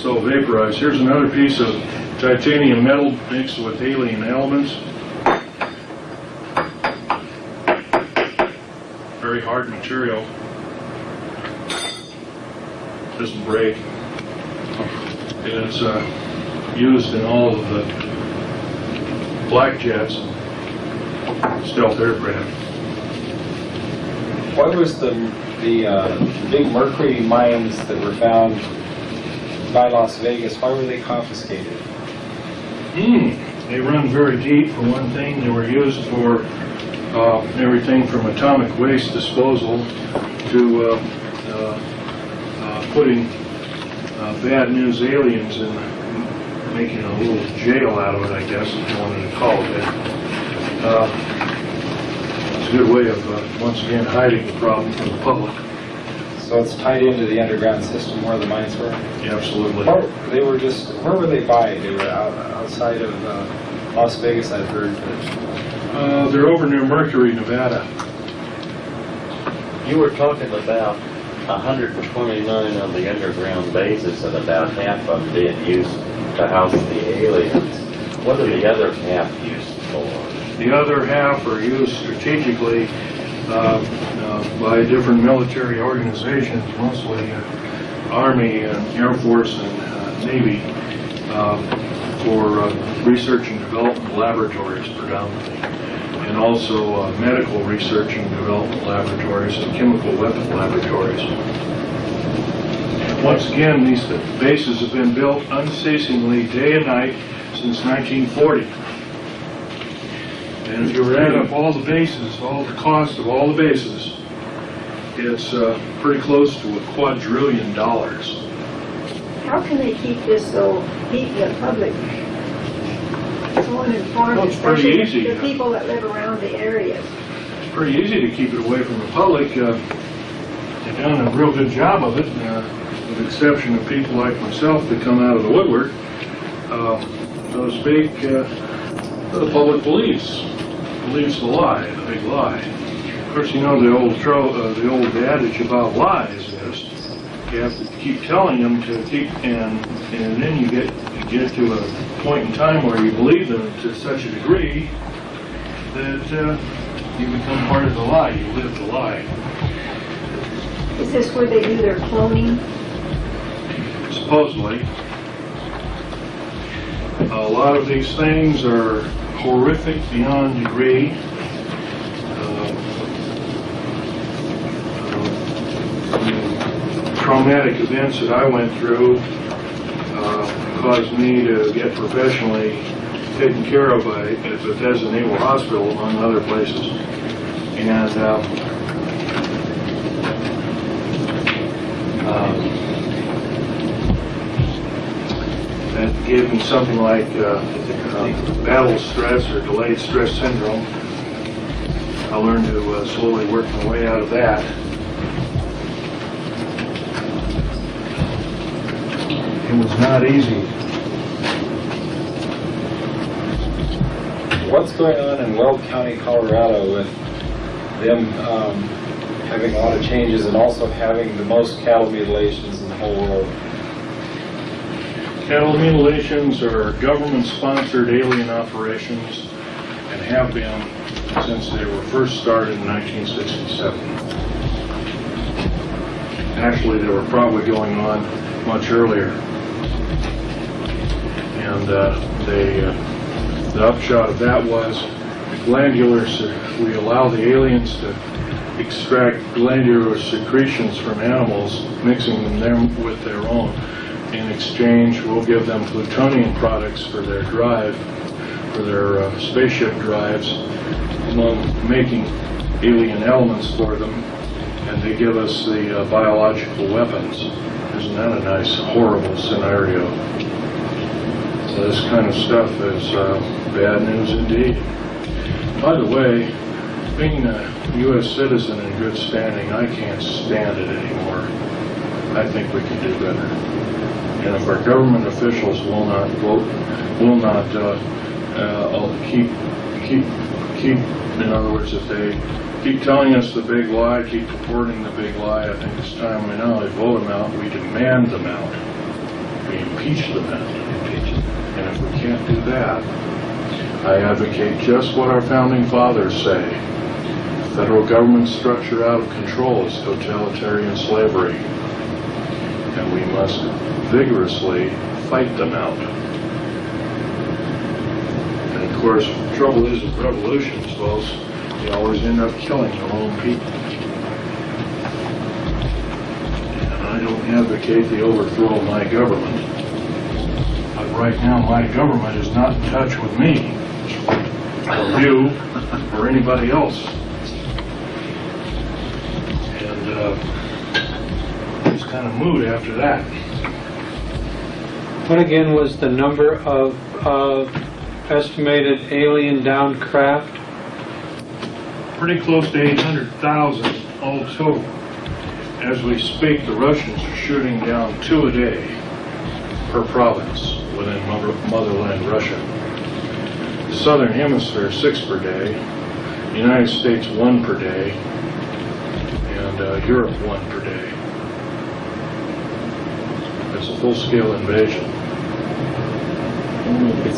all vaporized. Here's another piece of titanium metal mixed with alien elements. Very hard material. Doesn't break. And it's used in all of the black jets, stealth aircraft. Why was the big mercury mines that were found by Las Vegas, why were they confiscated? They run very deep, for one thing. They were used for everything from atomic waste disposal to putting bad news aliens and making a little jail out of it, I guess, if you wanted to call it that. It's a good way of, once again, hiding the problem from the public. So it's tied into the underground system where the mines were? Yeah, absolutely. Where were they by? They were outside of Las Vegas, I've heard. They're over near Mercury, Nevada. You were talking about 129 of the underground bases and about half of them being used to house the aliens. What are the other half used for? The other half are used strategically by different military organizations, mostly Army and Air Force and Navy, for research and development laboratories predominantly, and also medical research and development laboratories and chemical weapon laboratories. Once again, these bases have been built unceasingly day and night since 1940. And if you were to add up all the bases, all the cost of all the bases, it's pretty close to $2 quadrillion. How can they keep this so the public so uninformed, Well, it's pretty especially easy. the people that live around the areas? It's pretty easy to keep it away from the public. They've done a real good job of it, with the exception of people like myself that come out of the woodwork, so to speak. The public believes the lie, the big lie. Of course, you know the old adage about lies is you have to keep telling them to keep, and then you get to a point in time where you believe them to such a degree that you become part of the lie. You live the lie. Is this where they do their cloning? Supposedly. A lot of these things are horrific beyond degree. Traumatic events that I went through caused me to get professionally taken care of by Bethesda Naval Hospital, among other places. And that gave me something like battle stress or delayed stress syndrome. I learned to slowly work my way out of that. It was not easy. What's going on in Weld County, Colorado with them having a lot of changes and also having the most cattle mutilations in the whole world? Cattle mutilations are government-sponsored alien operations and have been since they were first started in 1967. Actually, they were probably going on much earlier. And the upshot of that was glandulars. We allow the aliens to extract glandular secretions from animals, mixing them with their own. In exchange, we'll give them plutonium products for their drive, for their spaceship drives, among making alien elements for them, and they give us the biological weapons. Isn't that a nice, horrible scenario? So this kind of stuff is bad news indeed. By the way, being a U.S. citizen in good standing, I can't stand it anymore. I think we can do better. And if our government officials will not keep, in other words, if they keep telling us the big lie, keep purporting the big lie, I think it's time we not only vote them out, we demand them out. We impeach them out. And if we can't do that, I advocate just what our founding fathers say. Federal government structure out of control is totalitarian slavery. And we must vigorously fight them out. And of course, the trouble is with revolutions, folks, you always end up killing your own people. And I don't advocate the overthrow of my government. But right now, my government is not in touch with me, or you, or anybody else. And it's kind of mood after that. What again was the number of estimated alien downed craft? Pretty close to 800,000 all total. As we speak, the Russians are shooting down 2 a day per province within motherland Russia. The Southern Hemisphere, 6 per day. The United States, 1 per day. And Europe, 1 per day. It's a full-scale invasion.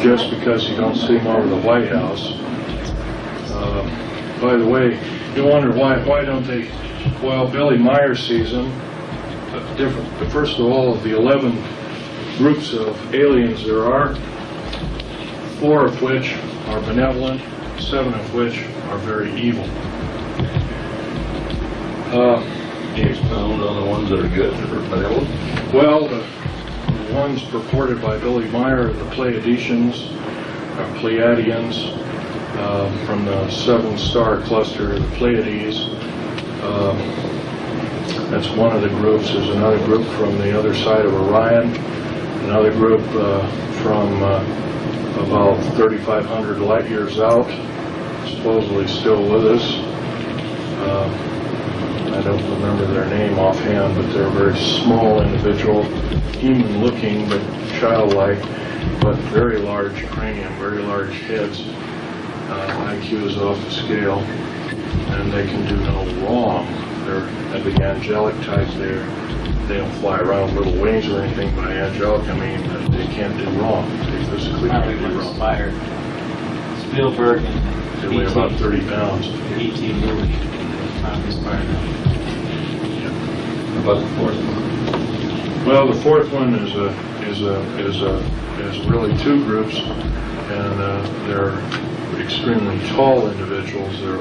Just because you don't see them over the White House. By the way, You wonder why don't they, well, Billy Meyer sees them different. First of all, of the 11 groups of aliens there are, 4 of which are benevolent, 7 of which are very evil. Can you expound on the ones that are good or benevolent? Well, the ones purported by Billy Meyer are the Pleiadians, Pleiadians, from the 7-star cluster, the Pleiades. That's one of the groups. There's another group from the other side of Orion, another group from about 3,500 light years out, supposedly still with us. I don't remember their name offhand, but they're a very small individual, human-looking but childlike, but very large cranium, very large heads. IQ is off the scale, and they can do no wrong. They're of the angelic type. They don't fly around with little wings or anything. By angelic, I mean that they can't do wrong. They physically can't do wrong. Inspired Spielberg and They weigh about 30 pounds. E.T. movie. Probably inspired them. About the fourth one? Well, the fourth one is really 2 groups, and they're extremely tall individuals. They're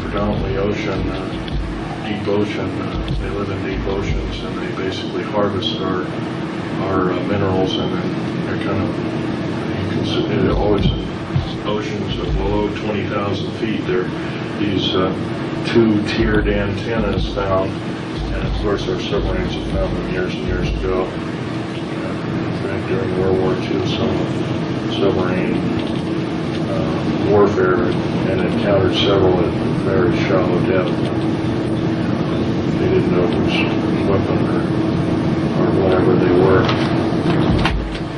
predominantly ocean, deep ocean. They live in deep oceans, and they basically harvest our minerals, and then they're kind of, you can see, they're always in oceans of below 20,000 feet. They're these 2-tiered antennas found, and of course our submarines have found them years and years ago. In fact, during World War II, some submarine warfare and encountered several at very shallow depth. They didn't know whose weapon or whatever they were.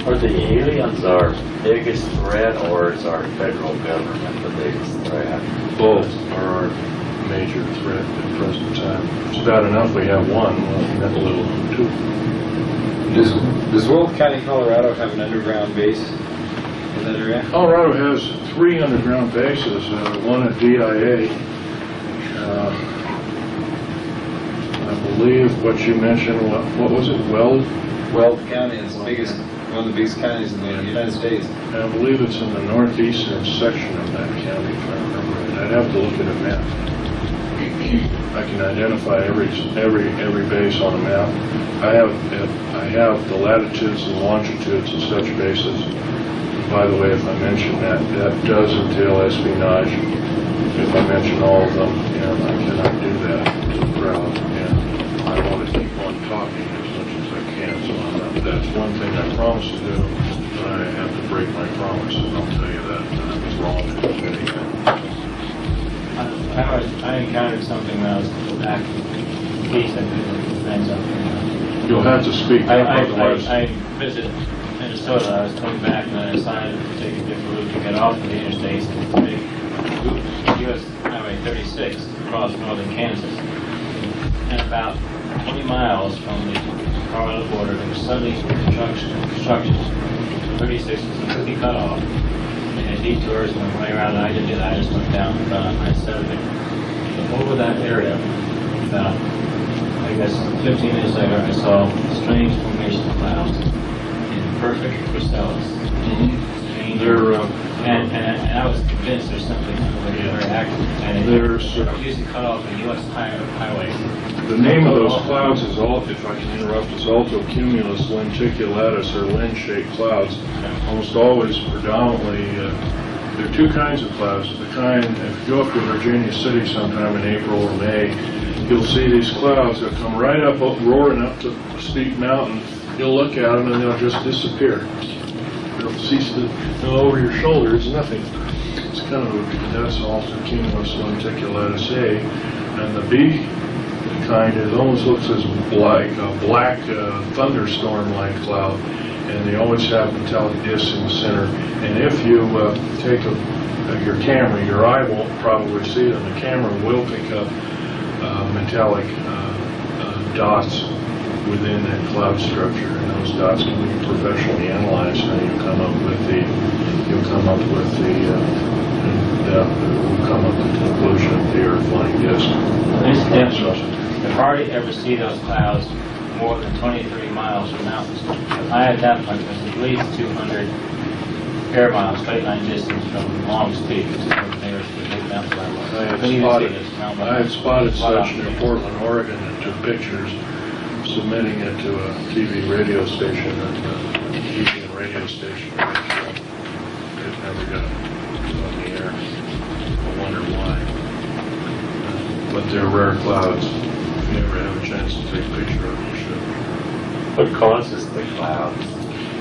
Are the aliens our biggest threat, or is our federal government the biggest threat? Both are our major threat at the present time. It's bad enough we have one, well, a little 2. Does Wolf County, Colorado have an underground base in that area? Colorado has 3 underground bases, one at DIA. I believe what you mentioned, what was it, Weld? Weld County is the biggest, one of the biggest counties in the United States. I believe it's in the northeastern section of that county, if I remember right. I'd have to look at a map. I can identify every base on a map. I have the latitudes and longitudes of such bases. By the way, if I mention that does entail espionage. If I mention all of them, and I cannot do that to the crowd, and I want to keep on talking as much as I can. So that's one thing I promised to do, but I have to break my promise, and I'll tell you that I was wrong in admitting that. I encountered something when I was back east. I did something. You'll have to speak, otherwise. I visited Minnesota. I was coming back, and I decided to take a different route to get off of the interstates and take U.S. Highway 36 across northern Kansas. And about 20 miles from the Colorado border, there was suddenly construction. 36 was completely cut off. And had detours and went right around. I didn't do that. I just went down and I settled it. So over that area, about, I guess, 15 minutes later, I saw strange formation of clouds in perfect chrysalis. They're, and I was convinced there's something very active. And it usually cut off the U.S. highways. the name of those clouds is, if I can interrupt, is altocumulus lenticulatus, or lens-shaped clouds. Almost always, predominantly, there are 2 kinds of clouds. The kind, if you go up to Virginia City sometime in April or May, you'll see these clouds that come right up, roaring up to a steep mountain. You'll look at them and they'll just disappear. They'll cease to go over your shoulder. It's nothing. It's kind of that's altocumulus lenticulatus A, and the B kind, it almost looks as like a black thunderstorm-like cloud, and they always have metallic discs in the center. And if you take your camera, your eye won't probably see them. The camera will pick up metallic dots within that cloud structure, and those dots can be professionally analyzed, and you'll come up with the we'll come up to the conclusion of the Earth-flying disk. Incidentally, if hardly ever see those clouds more than 23 miles from mountains. I at that point was at least 200 air miles, straight line distance from Long's Peak, which is the nearest big mountain I was. I had spotted such near Portland, Oregon, and took pictures, submitting it to a TV radio station, and TV and radio station. It never got on the air. I wonder why. But they're rare clouds. If you ever have a chance to take a picture of them, you should. What causes the clouds?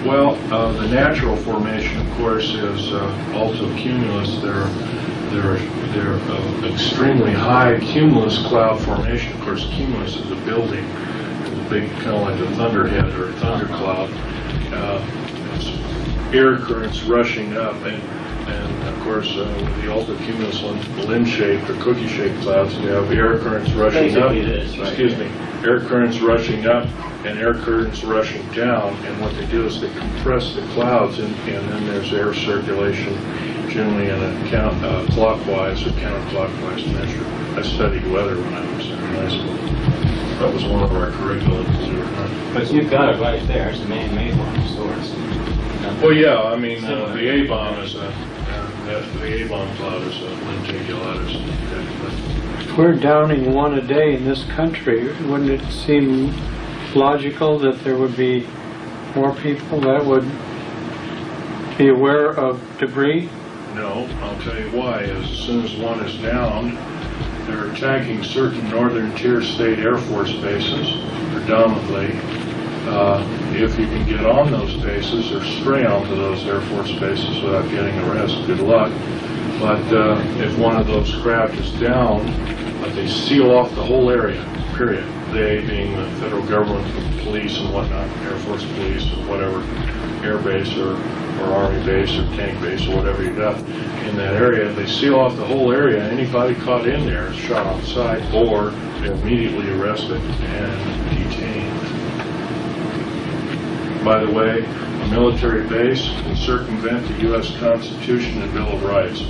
Well, the natural formation, of course, is altocumulus. They're extremely high cumulus cloud formation. Of course, cumulus is a building. It's a big, kind of like a thunderhead or a thundercloud. It's air currents rushing up, and of course, with the altocumulus lens-shaped or cookie-shaped clouds, you have air currents rushing up. Air currents rushing up and air currents rushing down, and what they do is they compress the clouds, and then there's air circulation, generally in a clockwise or counterclockwise measure. I studied weather when I was in high school. That was one of our curriculums. But you've got it right there. It's a man-made one of sorts. Well, yeah, I mean, the A-bomb is the A-bomb cloud is a lenticulatus. If we're downing one a day in this country, wouldn't it seem logical that there would be more people that would be aware of debris? No, I'll tell you why. As soon as one is down, they're attacking certain northern tier state Air Force bases, predominantly. If you can get on those bases or stray onto those Air Force bases without getting arrested, good luck. But if one of those craft is down, they seal off the whole area, period. They being the federal government, police and whatnot, Air Force police or whatever, air base or army base or tank base or whatever you got in that area, they seal off the whole area. Anybody caught in there is shot on sight or immediately arrested and detained. By the way, a military base can circumvent the U.S. Constitution and Bill of Rights.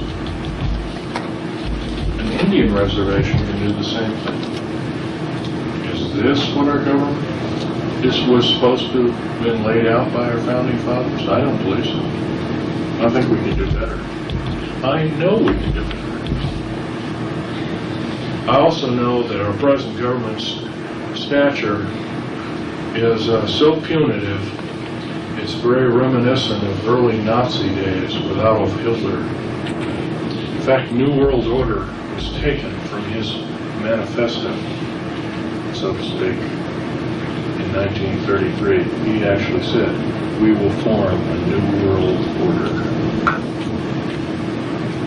An Indian reservation can do the same thing. Is this what our government was supposed to have been laid out by our founding fathers? I don't believe so. I think we can do better. I know we can do better. I also know that our present government's stature is so punitive, it's very reminiscent of early Nazi days with Adolf Hitler. In fact, New World Order was taken from his manifesto, so to speak, in 1933. He actually said, "We will form a New World Order."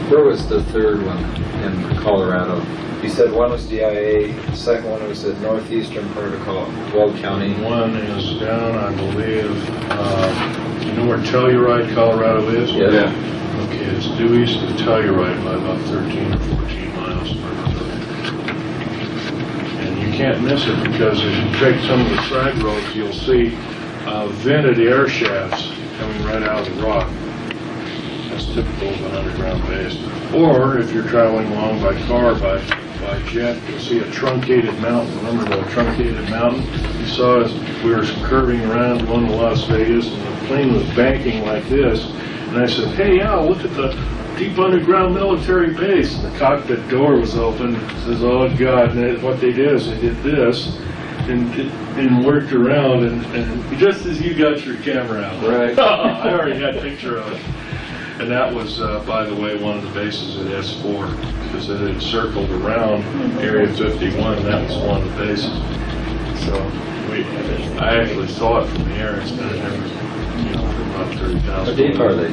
Where was the third one in Colorado? You said one was DIA, the second one was the northeastern part of Weld County. One is down, I believe, you know where Telluride, Colorado is? Yeah. Okay, it's due east of Telluride by about 13 or 14 miles. And you can't miss it because if you take some of the side roads, you'll see vented air shafts coming right out of the rock. That's typical of an underground base. Or if you're traveling along by car, by jet, you'll see a truncated mountain. Remember the truncated mountain? You saw as we were curving around going to Las Vegas, and the plane was banking like this. And I said, "Hey, Al, look at the deep underground military base." And the cockpit door was open. It says, "Oh, God." And what they did is they did this and worked around, and just as you got your camera out. Right. I already had a picture of it. And that was, by the way, one of the bases at S4, because it had circled around Area 51, and that was one of the bases. So I actually saw it from the air. It's been there, for about 30,000. How deep are they?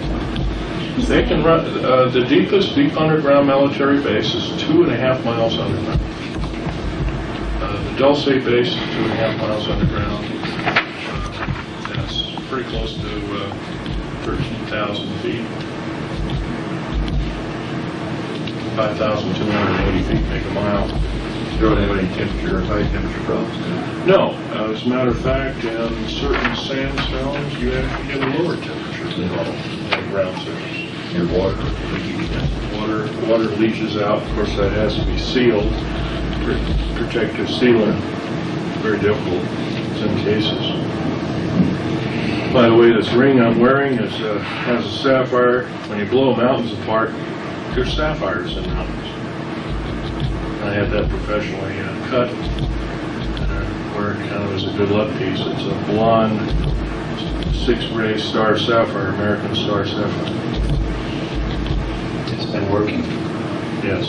They can run, the deepest deep underground military base is 2.5 miles underground. The Dulce base is 2.5 miles underground. That's pretty close to 13,000 feet. 5,280 feet make a mile. You don't have any temperature or high temperature problems? No, as a matter of fact, in certain sandstones, you actually get a lower temperature than ground surface. And water. Water leaches out. Of course, that has to be sealed. Protective sealant. Very difficult in some cases. By the way, this ring I'm wearing has a sapphire. When you blow mountains apart, there's sapphires in mountains. I had that professionally cut. And I wear it kind of as a good luck piece. It's a blonde 6-ray star sapphire, American star sapphire. It's been working. Yes.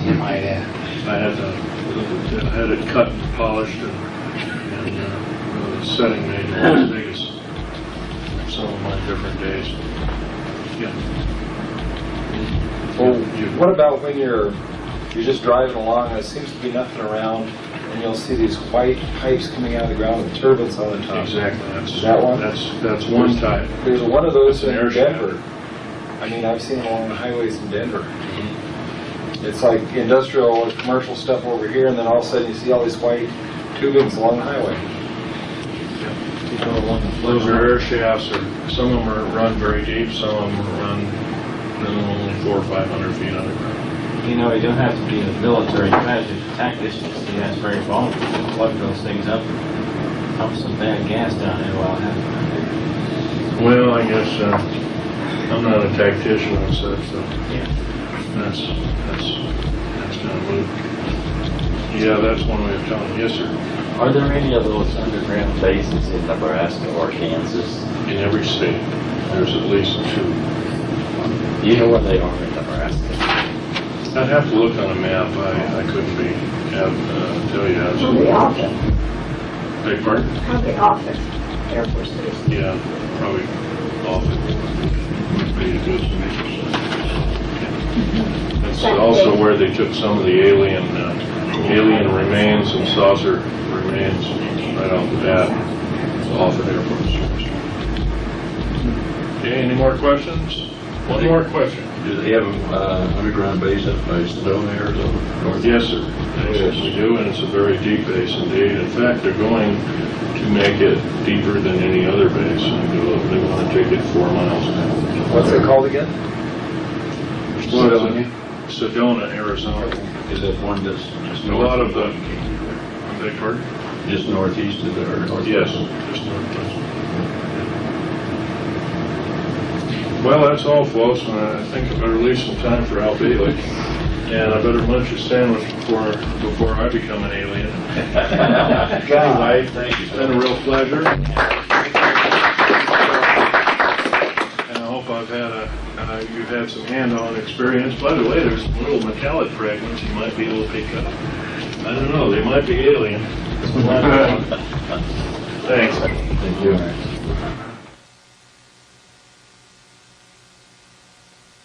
You might add. I had it cut and polished and the setting made in Las Vegas. Some of my different days. Yeah. Well, what about when you're just driving along and there seems to be nothing around and you'll see these white pipes coming out of the ground with turbines on the top? Exactly. Is that one? That's one type. There's one of those It's an in air Denver. I mean, I've seen them along the highways in Denver. It's like industrial or commercial stuff over here, and then all of a sudden you see all these white tubings along the highway. Those are air shafts. Some of them are run very deep. Some of them are run only 400 or 500 feet underground. You know, you don't have to be a military tactician. That's very vulnerable. Plug those things up, pump some bad gas down there while it happens. Well, I guess I'm not a tactician and such, so that's kind of move. Yeah, that's one way of telling. Yes, sir. Are there any of those underground bases in Nebraska or Kansas? In every state, there's at least 2. Do you know where they are in Nebraska? I'd have to look on a map. I couldn't tell you How they often, Beg pardon? how they often, Air Force Base. Yeah, probably off it. Pretty good. That's also where they took some of the alien remains and saucer remains right off the bat, off at Air Force. Okay, any more questions? One more question. Do they have underground base up by Sedona, Arizona? Yes, sir. Yes, we do, and it's a very deep base indeed. In fact, they're going to make it deeper than any other base. They want to take it 4 miles now. What's it called again? Sedona, Arizona. Is that one that's just A north lot of the, Kansas? beg pardon? Just northeast of there? Northwest? Yes, just northwest. Well, that's all, folks. I think I better leave some time for Al Bailey. And I better munch a sandwich before I become an alien. Anyway, thank you. It's been a real pleasure. And I hope you've had some hand-on experience. By the way, there's some little metallic fragments you might be able to pick up. I don't know, they might be alien. Thanks. Thank you.